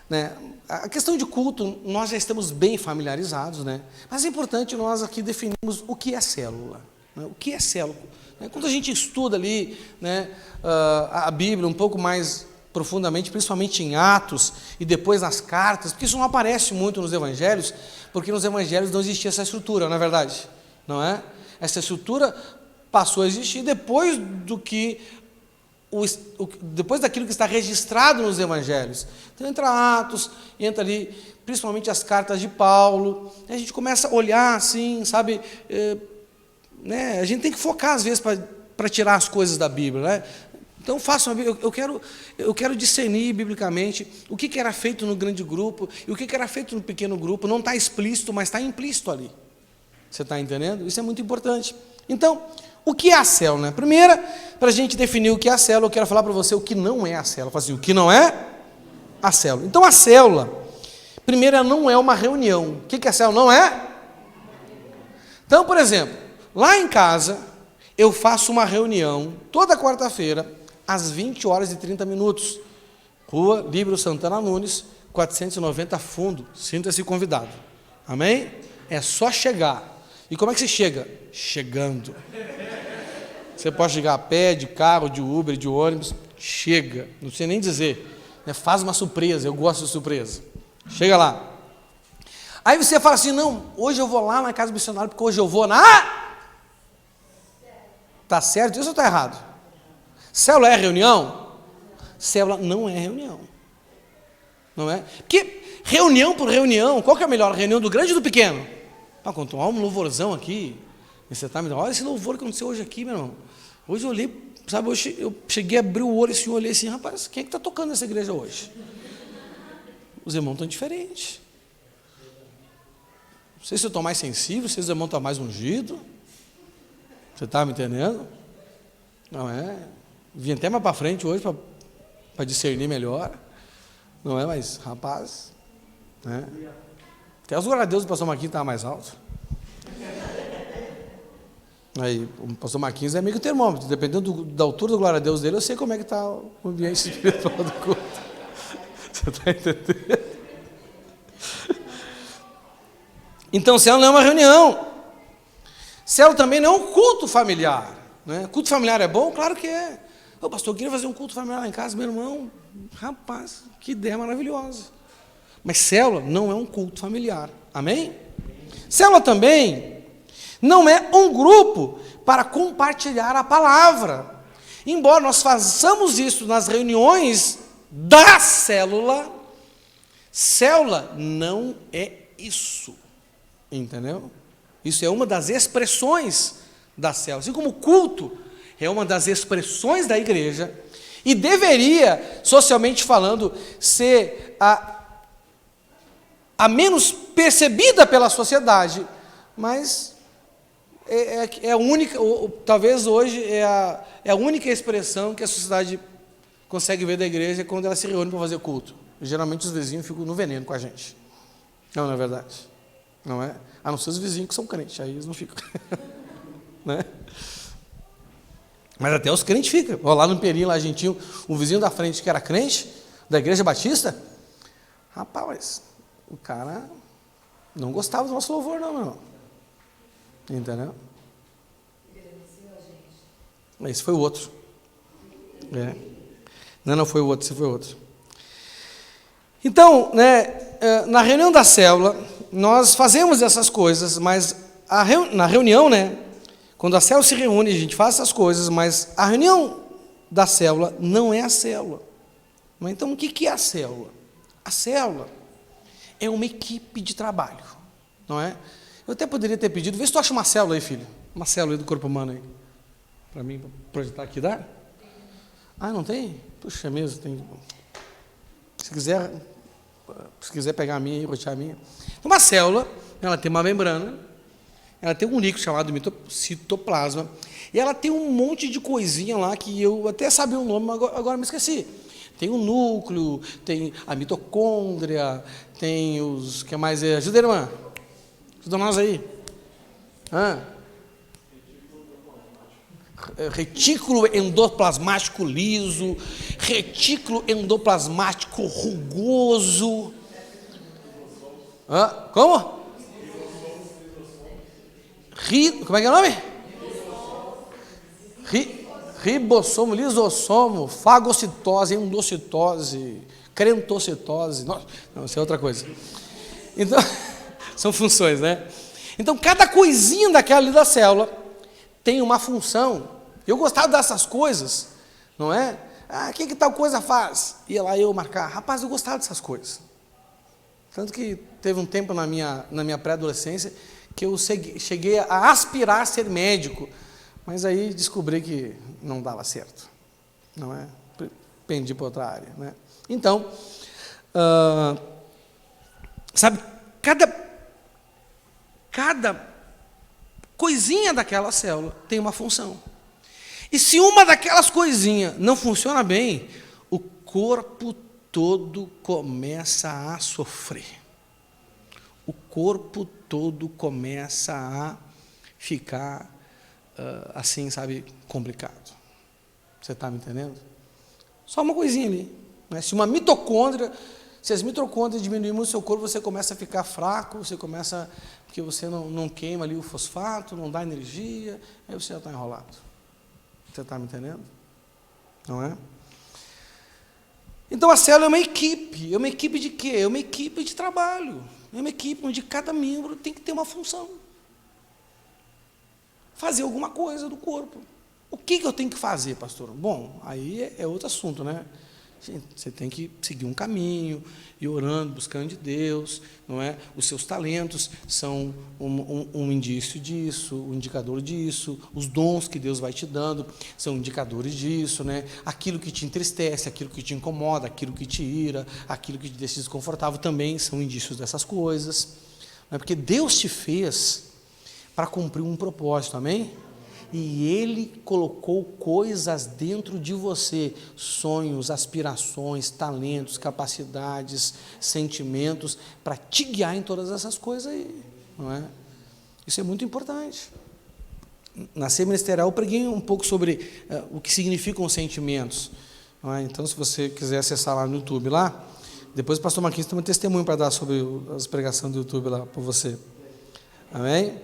né, a questão de culto, nós já estamos bem familiarizados, né? Mas é importante nós aqui definirmos o que é célula. Né? O que é célula? Quando a gente estuda ali, né, a Bíblia um pouco mais profundamente, principalmente em Atos e depois nas cartas, porque isso não aparece muito nos evangelhos, porque nos evangelhos não existia essa estrutura, não é verdade? Não é? Essa estrutura passou a existir depois depois daquilo que está registrado nos evangelhos. Então entra Atos, entra ali, principalmente as cartas de Paulo, e a gente começa a olhar assim, sabe, né, a gente tem que focar às vezes para tirar as coisas da Bíblia, né? Então façam, eu quero discernir biblicamente o que era feito no grande grupo e o que era feito no pequeno grupo. Não está explícito, mas está implícito ali. Você está entendendo? Isso é muito importante. Então, o que é a célula? Né? Primeiro, para a gente definir o que é a célula, eu quero falar para você o que não é a célula. Assim, o que não é a célula. Então, a célula, primeiro, ela não é uma reunião. O que a célula não é? Então, por exemplo, lá em casa, eu faço uma reunião toda quarta-feira, às 20 horas e 30 minutos. Rua Líbero Santana Nunes, 490 Fundo. Sinta-se convidado. Amém? É só chegar. E como é que você chega? Chegando. Você pode chegar a pé, de carro, de Uber, de ônibus. Chega. Não sei nem dizer. Faz uma surpresa. Eu gosto de surpresa. Chega lá. Aí você fala assim, não, hoje eu vou lá na casa do missionário, porque hoje eu vou na... Está certo isso ou está errado? Célula é reunião? Célula não é reunião. Não é? Porque reunião por reunião, qual que é a melhor? Reunião do grande ou do pequeno? Quando há um louvorzão aqui, você está me dando, olha esse louvor que aconteceu hoje aqui, meu irmão. Hoje eu olhei, sabe, hoje eu cheguei a abrir o olho assim, eu olhei assim, rapaz, quem é que está tocando nessa igreja hoje? Os irmãos estão diferentes. Não sei se eu estou mais sensível, se os irmãos estão mais ungidos. Você está me entendendo? Não é? Vim até mais para frente hoje para discernir melhor. Não é? Mas, rapaz, né? Até os glória a Deus do pastor Marquinhos estava mais alto. Aí, o pastor Marquinhos é meio que o termômetro. Dependendo da altura do glória a Deus dele, eu sei como é que está o ambiente espiritual do culto. Você está entendendo? Então, célula não é uma reunião. Célula também não é um culto familiar. Né? Culto familiar é bom? Claro que é. Ô, pastor, eu queria fazer um culto familiar lá em casa, meu irmão. Rapaz, que ideia maravilhosa. Mas célula não é um culto familiar. Amém? Célula também não é um grupo para compartilhar a palavra. Embora nós façamos isso nas reuniões da célula, célula não é isso. Entendeu? Isso é uma das expressões da célula. Assim como o culto é uma das expressões da igreja e deveria, socialmente falando, ser a menos percebida pela sociedade, mas é a única, talvez hoje é a única expressão que a sociedade consegue ver da igreja quando ela se reúne para fazer culto. Geralmente os vizinhos ficam no veneno com a gente. Não é verdade? Não é? A não ser os vizinhos que são crentes, aí eles não ficam. Né? Mas até os crentes ficam. Lá no Perim, lá a gente tinha um vizinho da frente que era crente, da igreja batista. Rapaz, o cara não gostava do nosso louvor, não. Entendeu? Esse foi o outro. É. Não foi o outro, esse foi o outro. Então, né, na reunião da célula, nós fazemos essas coisas, mas na reunião, né, quando a célula se reúne, a gente faz essas coisas, mas a reunião da célula não é a célula. Então, o que é a célula? A célula é uma equipe de trabalho, não é? Eu até poderia ter pedido, vê se tu acha uma célula aí, filho. Uma célula aí do corpo humano aí. Para mim, projetar aqui, dá? Ah, não tem? Puxa, mesmo, tem. Se quiser pegar a minha e rotear a minha. Uma célula, ela tem uma membrana, ela tem um líquido chamado citoplasma, E ela tem um monte de coisinha lá que eu até sabia o nome, mas agora me esqueci. Tem o núcleo, tem a mitocôndria, tem os... que mais é? Ajuda, irmã. Ajuda nós aí. Retículo endoplasmático liso, retículo endoplasmático rugoso. Como? Como é que é o nome? Ribossomo, lisossomo, fagocitose, endocitose, crentocitose. Não, isso é outra coisa. Então, são funções, né? Então, cada coisinha daquela ali da célula tem uma função. Eu gostava dessas coisas, não é? O que tal coisa faz? Ia lá eu marcar. Rapaz, eu gostava dessas coisas. Tanto que teve um tempo na minha pré-adolescência que eu cheguei a aspirar a ser médico, mas aí descobri que não dava certo, não é? Pendi para outra área, né? Então, sabe, cada coisinha daquela célula tem uma função. E se uma daquelas coisinhas não funciona bem, o corpo todo começa a sofrer. O corpo todo começa a ficar assim, sabe, complicado. Você está me entendendo? Só uma coisinha ali, né? Se as mitocôndrias diminuírem no seu corpo, você começa a ficar fraco, porque você não queima ali o fosfato, não dá energia, aí você já está enrolado. Você está me entendendo? Não é? Então a célula é uma equipe. É uma equipe de quê? É uma equipe de trabalho. É uma equipe onde cada membro tem que ter uma função. Fazer alguma coisa do corpo. O que eu tenho que fazer, pastor? Bom, aí é outro assunto, né? Você tem que seguir um caminho, ir orando, buscando de Deus, não é? Os seus talentos são um indício disso, um indicador disso, os dons que Deus vai te dando são indicadores disso, né? Aquilo que te entristece, aquilo que te incomoda, aquilo que te ira, aquilo que te deixa desconfortável também são indícios dessas coisas, não é? Porque Deus te fez para cumprir um propósito, amém? E Ele colocou coisas dentro de você, sonhos, aspirações, talentos, capacidades, sentimentos, para te guiar em todas essas coisas aí, não é? Isso é muito importante. Na Ceia Ministerial eu preguei um pouco sobre o que significam os sentimentos, não é? Então, se você quiser acessar lá no YouTube, lá, depois o pastor Marquinhos tem um testemunho para dar sobre as pregações do YouTube lá para você, amém?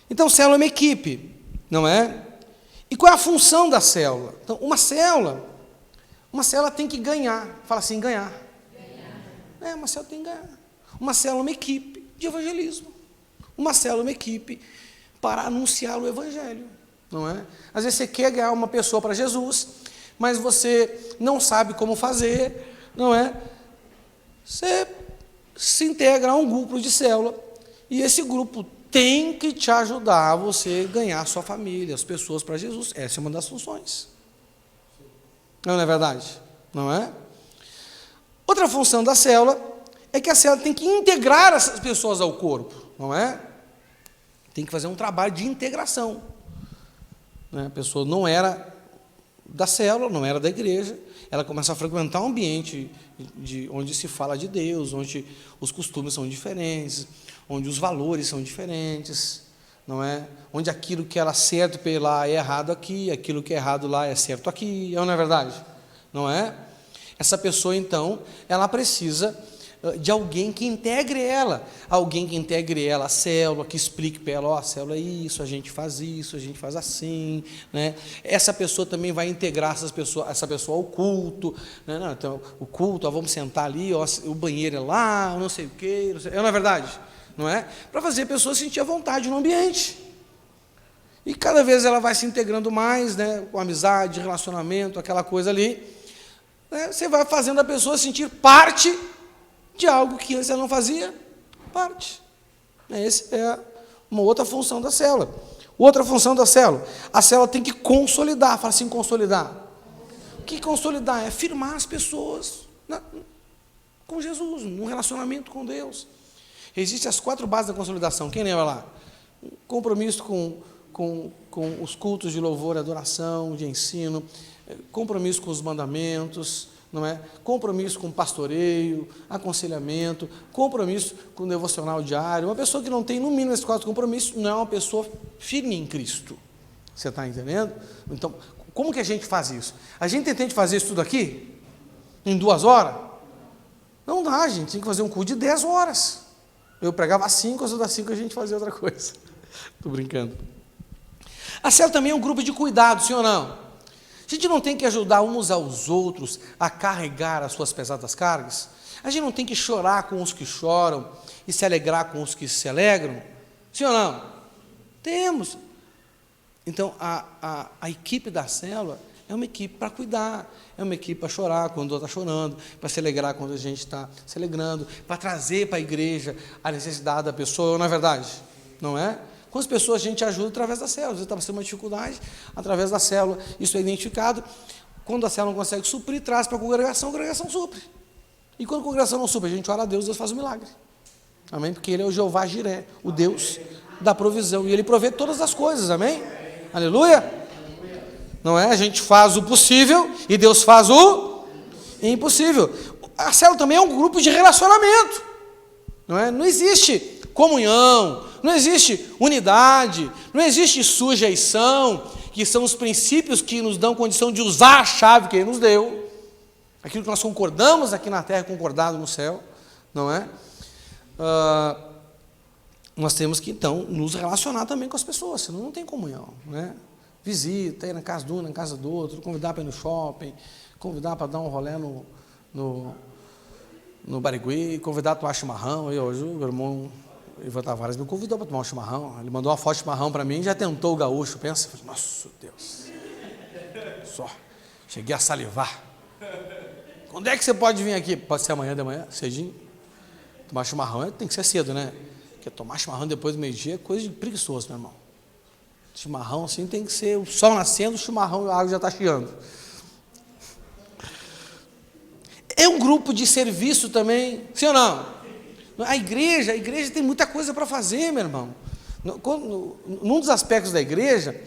Então, célula é uma equipe, não é? E qual é a função da célula? Então, uma célula tem que ganhar. Fala assim, ganhar. Uma célula tem que ganhar. Uma célula é uma equipe de evangelismo. Uma célula é uma equipe para anunciar o evangelho, não é? Às vezes você quer ganhar uma pessoa para Jesus, mas você não sabe como fazer, não é? Você se integra a um grupo de célula e esse grupo tem que te ajudar a você ganhar a sua família, as pessoas para Jesus. Essa é uma das funções. Não é verdade? Não é? Outra função da célula é que a célula tem que integrar essas pessoas ao corpo, não é? Tem que fazer um trabalho de integração. A pessoa não era da célula, não era da igreja, ela começa a frequentar um ambiente onde se fala de Deus, onde os costumes são diferentes, onde os valores são diferentes, não é? Onde aquilo que era certo para lá é errado aqui, aquilo que é errado lá é certo aqui, não é verdade? Não é? Essa pessoa, então, ela precisa de alguém que integre ela, a célula, que explique para ela, a célula é isso, a gente faz assim, né? Essa pessoa também vai integrar essa pessoa ao culto, né? Não, então, o culto, vamos sentar ali, o banheiro é lá, não sei o quê, não é verdade? Não é? Para fazer a pessoa sentir a vontade no ambiente. E cada vez ela vai se integrando mais, né, com amizade, relacionamento, aquela coisa ali, né, você vai fazendo a pessoa sentir parte de algo que antes ela não fazia parte. Essa é uma outra função da célula. Outra função da célula. A célula tem que consolidar. Fala assim, consolidar. O que consolidar? É firmar as pessoas com Jesus, num relacionamento com Deus. Existem as 4 bases da consolidação. Quem lembra lá? Compromisso com com os cultos de louvor, adoração, de ensino, compromisso com os mandamentos, não é? Compromisso com pastoreio, aconselhamento, compromisso com o devocional diário. Uma pessoa que não tem, no mínimo, esses 4 compromissos, não é uma pessoa firme em Cristo. Você está entendendo? Então, como que a gente faz isso? A gente tenta fazer isso tudo aqui em 2 horas? Não dá, a gente tem que fazer um culto de 10 horas. Eu pregava 5, às das 5 a gente fazia outra coisa. Estou brincando. A célula também é um grupo de cuidado, sim ou não? A gente não tem que ajudar uns aos outros a carregar as suas pesadas cargas? A gente não tem que chorar com os que choram e se alegrar com os que se alegram? Sim ou não? Temos. Então, a equipe da célula é uma equipe para cuidar, é uma equipe para chorar quando o outro está chorando, para se alegrar quando a gente está se alegrando, para trazer para a igreja a necessidade da pessoa, não é verdade? Não é? Com as pessoas a gente ajuda através da célula. Você está passando uma dificuldade, através da célula, isso é identificado. Quando a célula não consegue suprir, traz para a congregação supre. E quando a congregação não supre, a gente ora a Deus, Deus faz um milagre. Amém? Porque Ele é o Jeová Jiré, o Deus da provisão, e Ele provê todas as coisas, amém? Aleluia? Não é? A gente faz o possível e Deus faz o impossível. A célula também é um grupo de relacionamento, não é? Não existe comunhão, não existe unidade, não existe sujeição, que são os princípios que nos dão condição de usar a chave que Ele nos deu. Aquilo que nós concordamos aqui na terra, concordado no céu, não é? Nós temos que, então, nos relacionar também com as pessoas, senão não tem comunhão, né? Visita, ir na casa de um, na casa do outro, convidar para ir no shopping, convidar para dar um rolê no Barigui, convidar para tomar chimarrão. E hoje o meu irmão Ivan Tavares me convidou para tomar um chimarrão. Ele mandou uma foto de chimarrão para mim e já tentou o gaúcho. Pensa, falei, nossa Deus, só, cheguei a salivar. Quando é que você pode vir aqui? Pode ser amanhã de manhã, cedinho. Tomar chimarrão tem que ser cedo, né? Porque tomar chimarrão depois do meio-dia é coisa de preguiçoso, meu irmão. Chimarrão assim tem que ser o sol nascendo, o chimarrão, a água já está chiando. É um grupo de serviço também, sim ou não? A igreja tem muita coisa para fazer, meu irmão. Num dos aspectos da igreja,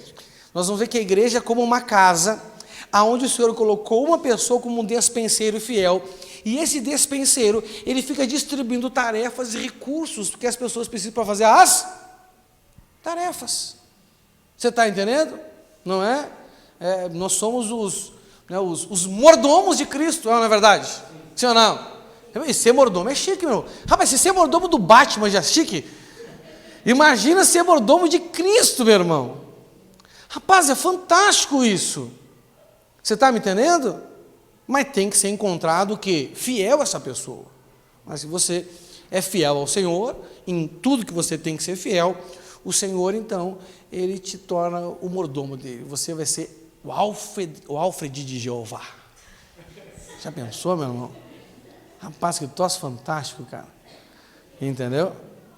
nós vamos ver que a igreja é como uma casa, aonde o Senhor colocou uma pessoa como um despenseiro fiel, e esse despenseiro, ele fica distribuindo tarefas e recursos que as pessoas precisam para fazer as tarefas. Você está entendendo? Não é? Nós somos os mordomos de Cristo, não é verdade? Sim ou não? E ser mordomo é chique, meu. Rapaz, se ser mordomo do Batman já é chique, imagina ser mordomo de Cristo, meu irmão. Rapaz, é fantástico isso. Você está me entendendo? Mas tem que ser encontrado o quê? Fiel a essa pessoa. Mas se você é fiel ao Senhor, em tudo que você tem que ser fiel, o Senhor, então, Ele te torna o mordomo dele. Você vai ser o Alfred de Jeová. Já pensou, meu irmão? Rapaz, que troço fantástico, cara. Entendeu?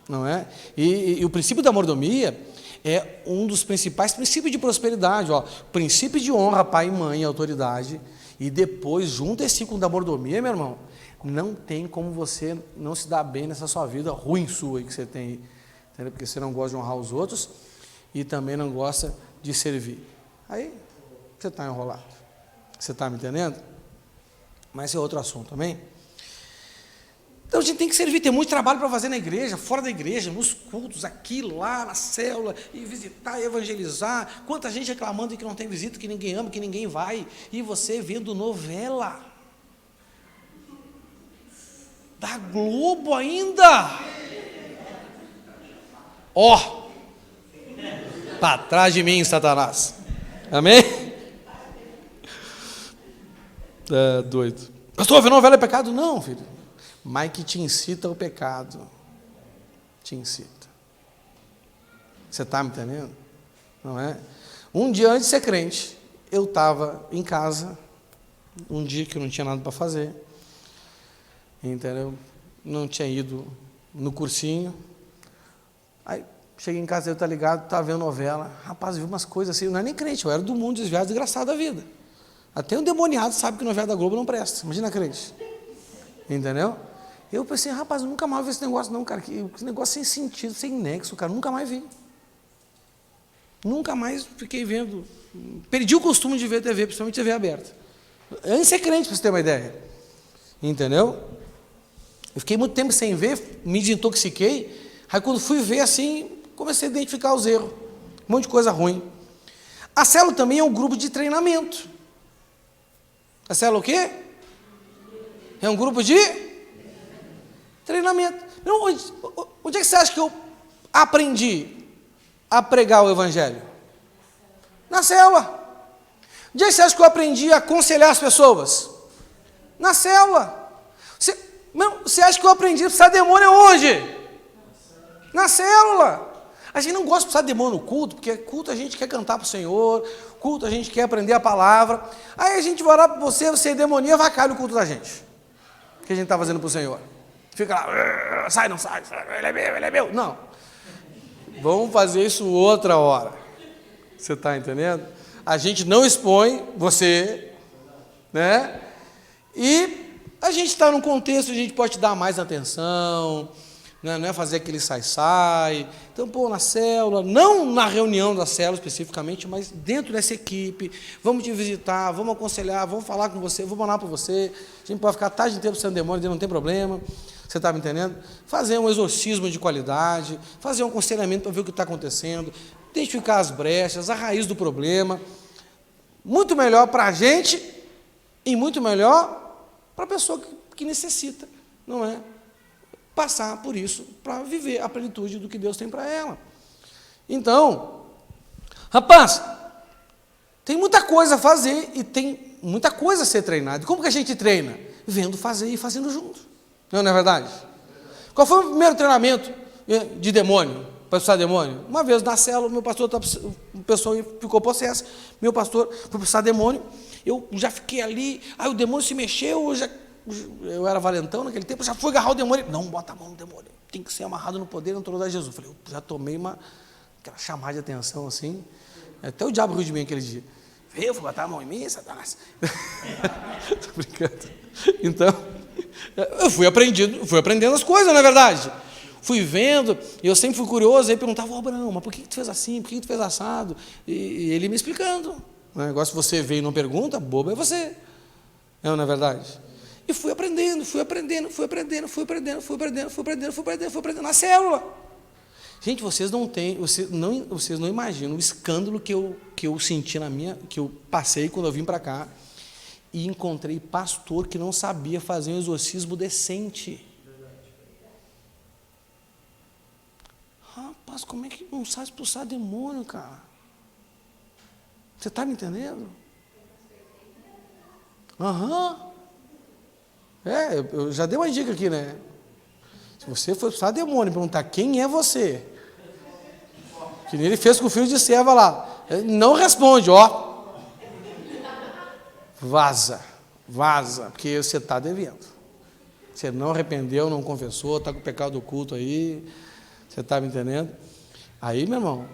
Não é? E o princípio da mordomia é um dos principais princípios de prosperidade. Ó, princípio de honra, pai e mãe, autoridade. E depois, junto esse com o da mordomia, meu irmão, não tem como você não se dar bem nessa sua vida ruim sua aí que você tem aí. Entendeu? Porque você não gosta de honrar os outros e também não gosta de servir. Aí você está enrolado. Você está me entendendo? Mas esse é outro assunto também. Então a gente tem que servir, tem muito trabalho para fazer na igreja, fora da igreja, nos cultos, aqui, lá, na célula, e visitar, e evangelizar. Quanta gente reclamando que não tem visita, que ninguém ama, que ninguém vai, e você vendo novela da Globo ainda. Ó, para trás de mim, Satanás. Amém? É doido. Pastor, ver novela é pecado? Não, filho. Mas que te incita ao pecado. Te incita. Você está me entendendo? Não é? Um dia antes de ser crente, eu estava em casa, um dia que eu não tinha nada para fazer. Entendeu? Não tinha ido no cursinho. Aí cheguei em casa, eu estava ligado, estava vendo novela. Rapaz, eu vi umas coisas assim, eu não era nem crente, eu era do mundo desviado, desgraçado da vida. Até um demoniado sabe que novela da Globo não presta. Imagina crente. Entendeu? Eu pensei, rapaz, eu nunca mais vi esse negócio não, cara. Que negócio sem sentido, sem nexo, cara. Nunca mais vi. Nunca mais fiquei vendo. Perdi o costume de ver TV, principalmente TV aberta. Antes de ser crente, para você ter uma ideia. Entendeu? Eu fiquei muito tempo sem ver, me desintoxiquei. Aí quando fui ver assim, comecei a identificar os erros. Um monte de coisa ruim. A célula também é um grupo de treinamento. A célula o quê? É um grupo de treinamento. Onde é que você acha que eu aprendi a pregar o Evangelho? Na célula. Onde é que você acha que eu aprendi a aconselhar as pessoas? Na célula. Você acha que eu aprendi a expulsar demônio onde? Na célula. A gente não gosta de expulsar demônio no culto, porque culto a gente quer cantar para o Senhor, culto a gente quer aprender a palavra. Aí a gente vai orar para você, você demonia, avacalha o culto da gente. Que a gente está fazendo para o Senhor. Fica lá, sai, não sai, ele é meu. Não. Vamos fazer isso outra hora. Você está entendendo? A gente não expõe você, né? E a gente está num contexto, a gente pode te dar mais atenção, né? Não é fazer aquele sai-sai. Então, na célula, não na reunião da célula especificamente, mas dentro dessa equipe, vamos te visitar, vamos aconselhar, vamos falar com você, vamos orar para você. A gente pode ficar a tarde inteira sem demônio, não tem problema. Você está me entendendo? Fazer um exorcismo de qualidade, fazer um aconselhamento para ver o que está acontecendo, identificar as brechas, a raiz do problema. Muito melhor para a gente e muito melhor para a pessoa que necessita, não é? Passar por isso para viver a plenitude do que Deus tem para ela. Então, rapaz, tem muita coisa a fazer e tem muita coisa a ser treinada. E como que a gente treina? Vendo fazer e fazendo junto. Não é verdade? Qual foi o primeiro treinamento de demônio, para expulsar demônio? Uma vez na célula, meu pastor, o pessoal ficou possesso, meu pastor foi expulsar demônio, eu já fiquei ali, aí o demônio se mexeu, eu era valentão naquele tempo, já fui agarrar o demônio, não, bota a mão no demônio, tem que ser amarrado no poder e na autoridade de Jesus. Eu falei, eu já tomei aquela chamada de atenção assim, até o diabo riu de mim aquele dia. Eu vou botar a mão em mim, Satanás. Estou brincando. Então, eu fui aprendendo as coisas, não é verdade? Fui vendo, e eu sempre fui curioso, aí perguntava, Abraão, mas por que tu fez assim, por que tu fez assado? E ele me explicando. O negócio, você vê e não pergunta, bobo é você. Não é verdade? E fui aprendendo na célula. Gente, vocês não imaginam o escândalo que eu senti que eu passei quando eu vim para cá e encontrei pastor que não sabia fazer um exorcismo decente. Rapaz, como é que não sabe expulsar demônio, cara? Você está me entendendo? Eu já dei uma dica aqui, né? Se você for expulsar demônio e perguntar quem é você, que nem ele fez com o filho de serva lá, ele não responde, vaza, porque você está devendo. Você não arrependeu, não confessou, está com o pecado oculto aí, você está me entendendo? Aí, meu irmão,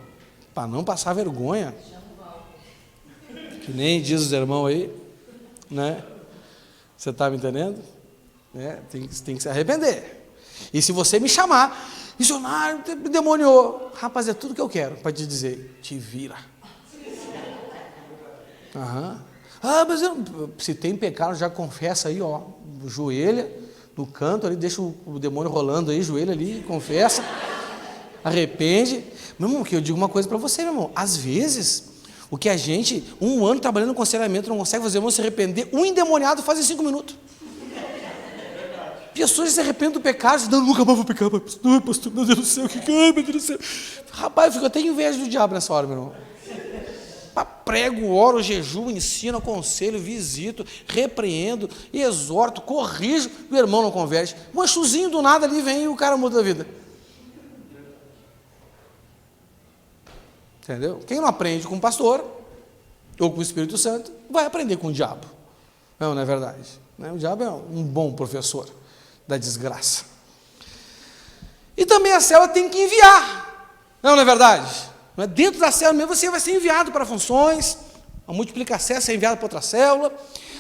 para não passar vergonha, que nem diz os irmãos aí, né? Você está me entendendo? Tem que se arrepender. E se você me chamar, missionário, demoniou, rapaz, é tudo que eu quero para te dizer, te vira. Mas se tem pecado, já confessa aí, joelha no canto ali, deixa o demônio rolando aí, joelha ali, confessa, arrepende. Meu irmão, que eu digo uma coisa para você, meu irmão, às vezes, o que a gente, 1 ano trabalhando no aconselhamento, não consegue fazer o irmão se arrepender, um endemoniado faz em 5 minutos. Pessoas se arrependem do pecado, dizem, nunca mais vou pecar, pastor, meu Deus do céu, ai, meu Deus do céu. Rapaz, eu fico até inveja do diabo nessa hora, meu irmão. Prego, oro, jejuo, ensino, aconselho, visito, repreendo, exorto, corrijo, o irmão não converte. Um chuzinho do nada ali vem e o cara muda a vida. Entendeu? Quem não aprende com o pastor, ou com o Espírito Santo, vai aprender com o diabo. Não é verdade? O diabo é um bom professor da desgraça. E também a célula tem que enviar. Não é verdade? Dentro da célula mesmo você vai ser enviado para funções, a multiplicação é enviado para outra célula.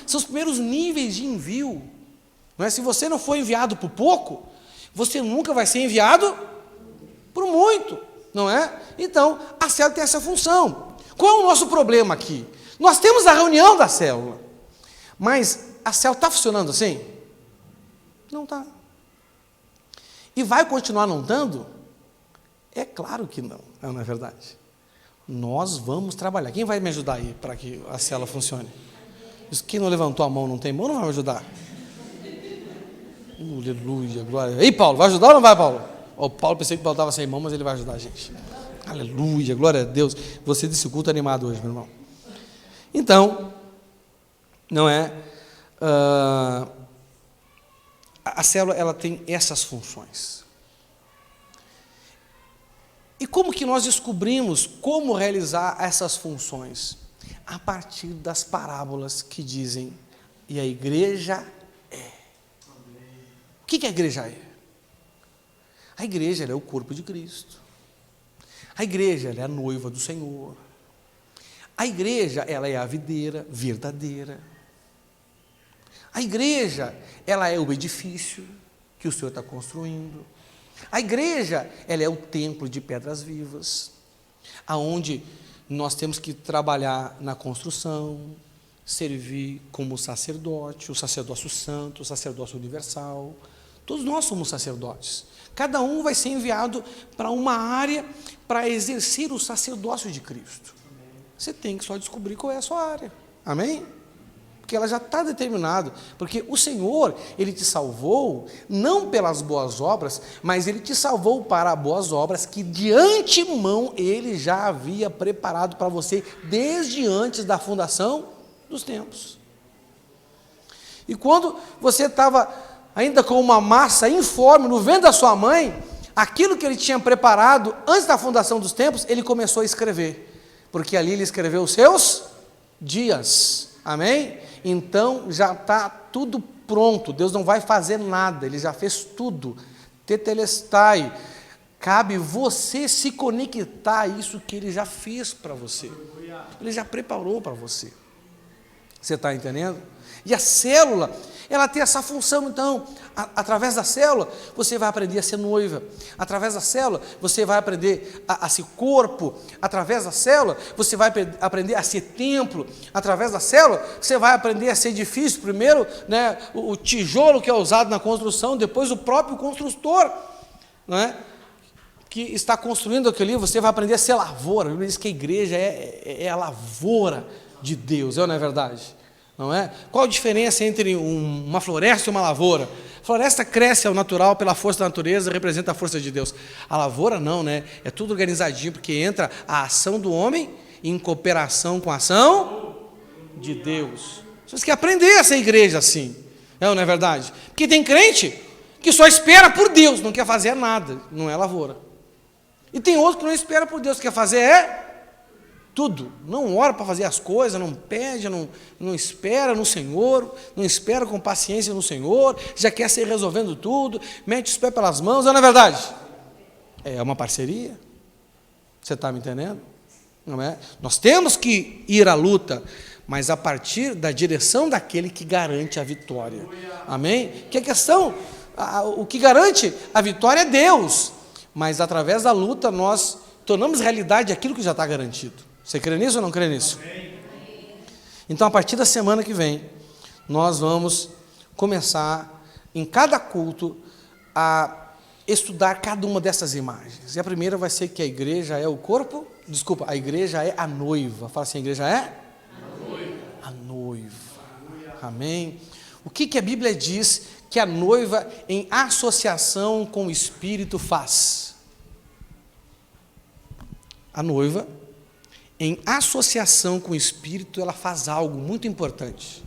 São os primeiros níveis de envio. Se você não for enviado por pouco, você nunca vai ser enviado por muito. não é? Então, a célula tem essa função. Qual é o nosso problema aqui? Nós temos a reunião da célula, mas a célula está funcionando assim? Não está. E vai continuar não dando? É claro que não, não é verdade? Nós vamos trabalhar. Quem vai me ajudar aí para que a célula funcione? Quem não levantou a mão, não tem mão, não vai me ajudar? Aleluia, glória. Ei, Paulo, vai ajudar ou não vai, Paulo? O Paulo, pensei que o Paulo estava sem mão, mas ele vai ajudar a gente. Aleluia, glória a Deus. Você desse culto animado hoje, meu irmão. Então, não é? A célula, ela tem essas funções. E como que nós descobrimos como realizar essas funções? A partir das parábolas que dizem, e a igreja é. O que a igreja é? A igreja ela é o corpo de Cristo. A igreja ela é a noiva do Senhor. A igreja ela é a videira verdadeira. A igreja ela é o edifício que o Senhor está construindo. A igreja ela é o templo de pedras vivas, aonde nós temos que trabalhar na construção, servir como sacerdote, o sacerdócio santo, o sacerdócio universal. Todos nós somos sacerdotes. Cada um vai ser enviado para uma área para exercer o sacerdócio de Cristo. Você tem que só descobrir qual é a sua área. Amém? Porque ela já está determinada. Porque o Senhor, Ele te salvou, não pelas boas obras, mas Ele te salvou para boas obras que de antemão Ele já havia preparado para você desde antes da fundação dos tempos. E quando você estava ainda com uma massa informe no ventre da sua mãe, aquilo que Ele tinha preparado antes da fundação dos tempos, Ele começou a escrever. Porque ali Ele escreveu os seus dias. Amém? Então já está tudo pronto, Deus não vai fazer nada, Ele já fez tudo. Tetelestai, cabe você se conectar a isso que Ele já fez para você, Ele já preparou para você. Você está entendendo? E a célula, ela tem essa função. Então, através da célula, você vai aprender a ser noiva. Através da célula, você vai aprender a ser corpo. Através da célula, você vai aprender a ser templo. Através da célula, você vai aprender a ser edifício. Primeiro, né, o tijolo que é usado na construção, depois o próprio construtor, não é? Que está construindo aquilo, você vai aprender a ser lavoura. Ele diz que a igreja é a lavoura de Deus, não é verdade? Não é? Qual a diferença entre uma floresta e uma lavoura? A floresta cresce ao natural pela força da natureza, representa a força de Deus. A lavoura não, né? É tudo organizadinho, porque entra a ação do homem em cooperação com a ação de Deus. Vocês querem aprender essa igreja assim, não é verdade? Porque tem crente que só espera por Deus, não quer fazer nada, não é lavoura. E tem outro que não espera por Deus, quer fazer tudo, não ora para fazer as coisas, não pede, não espera no Senhor, não espera com paciência no Senhor, já quer sair resolvendo tudo, mete os pés pelas mãos, não é verdade? É uma parceria, você está me entendendo? Não é? Nós temos que ir à luta, mas a partir da direção daquele que garante a vitória, amém? Que a questão, o que garante a vitória é Deus, mas através da luta nós tornamos realidade aquilo que já está garantido. Você crê nisso ou não crê nisso? Então, a partir da semana que vem, nós vamos começar, em cada culto, a estudar cada uma dessas imagens. E a primeira vai ser que a igreja é o corpo, a igreja é a noiva. Fala assim, a igreja é? A noiva. A noiva. Amém? O que a Bíblia diz que a noiva, em associação com o Espírito, faz? A noiva, em associação com o Espírito, ela faz algo muito importante.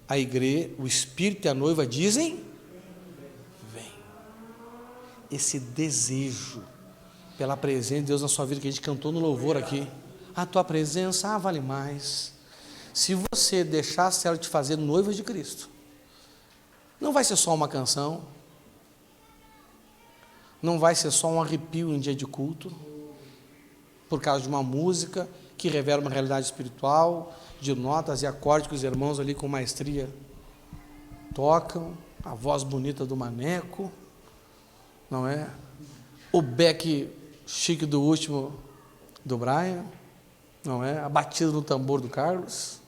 A igreja, o Espírito e a noiva dizem, vem. Esse desejo pela presença de Deus na sua vida, que a gente cantou no louvor aqui, a tua presença vale mais. Se você deixar a célula te fazer noiva de Cristo, não vai ser só uma canção, não vai ser só um arrepio em dia de culto, por causa de uma música que revela uma realidade espiritual, de notas e acordes que os irmãos ali com maestria tocam, a voz bonita do maneco, não é? o back chique do último do Brian, não é? A batida no tambor do Carlos,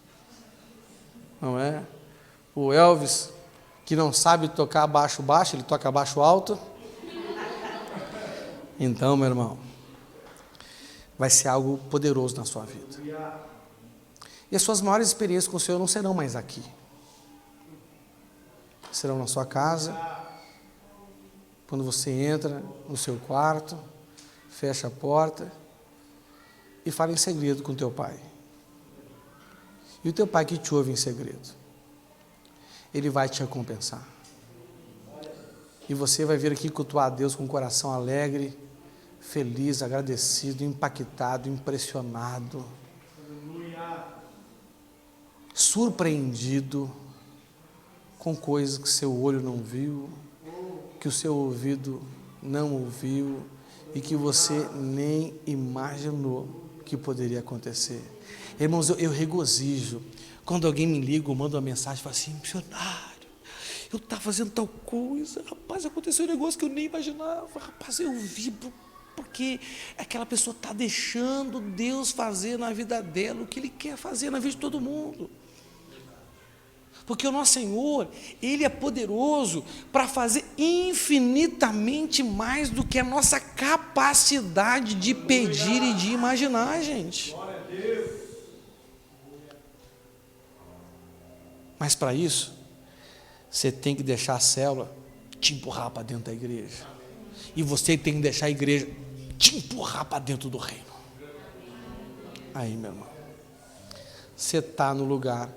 não é? O Elvis, que não sabe tocar baixo, ele toca baixo alto. Então, meu irmão, vai ser algo poderoso na sua vida. E as suas maiores experiências com o Senhor não serão mais aqui. Serão na sua casa, quando você entra no seu quarto, fecha a porta e fala em segredo com teu pai. E o teu pai que te ouve em segredo, ele vai te recompensar. E você vai vir aqui cultuar a Deus com o coração alegre, feliz, agradecido, impactado, impressionado, surpreendido com coisas que seu olho não viu, que o seu ouvido não ouviu e que você nem imaginou que poderia acontecer. Irmãos, eu regozijo quando alguém me liga ou manda uma mensagem e fala assim: missionário, eu estava fazendo tal coisa, rapaz, aconteceu um negócio que eu nem imaginava, rapaz, eu vi, porque aquela pessoa está deixando Deus fazer na vida dela o que Ele quer fazer na vida de todo mundo. Porque o nosso Senhor, Ele é poderoso para fazer infinitamente mais do que a nossa capacidade de pedir e de imaginar, gente. Mas para isso, você tem que deixar a célula te empurrar para dentro da igreja. E você tem que deixar a igreja te empurrar para dentro do reino. Aí, meu irmão, você está no lugar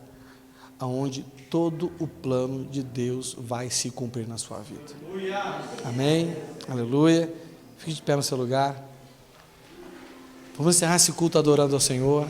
onde todo o plano de Deus vai se cumprir na sua vida. Amém? Aleluia. Fique de pé no seu lugar. Vamos encerrar esse culto adorando ao Senhor.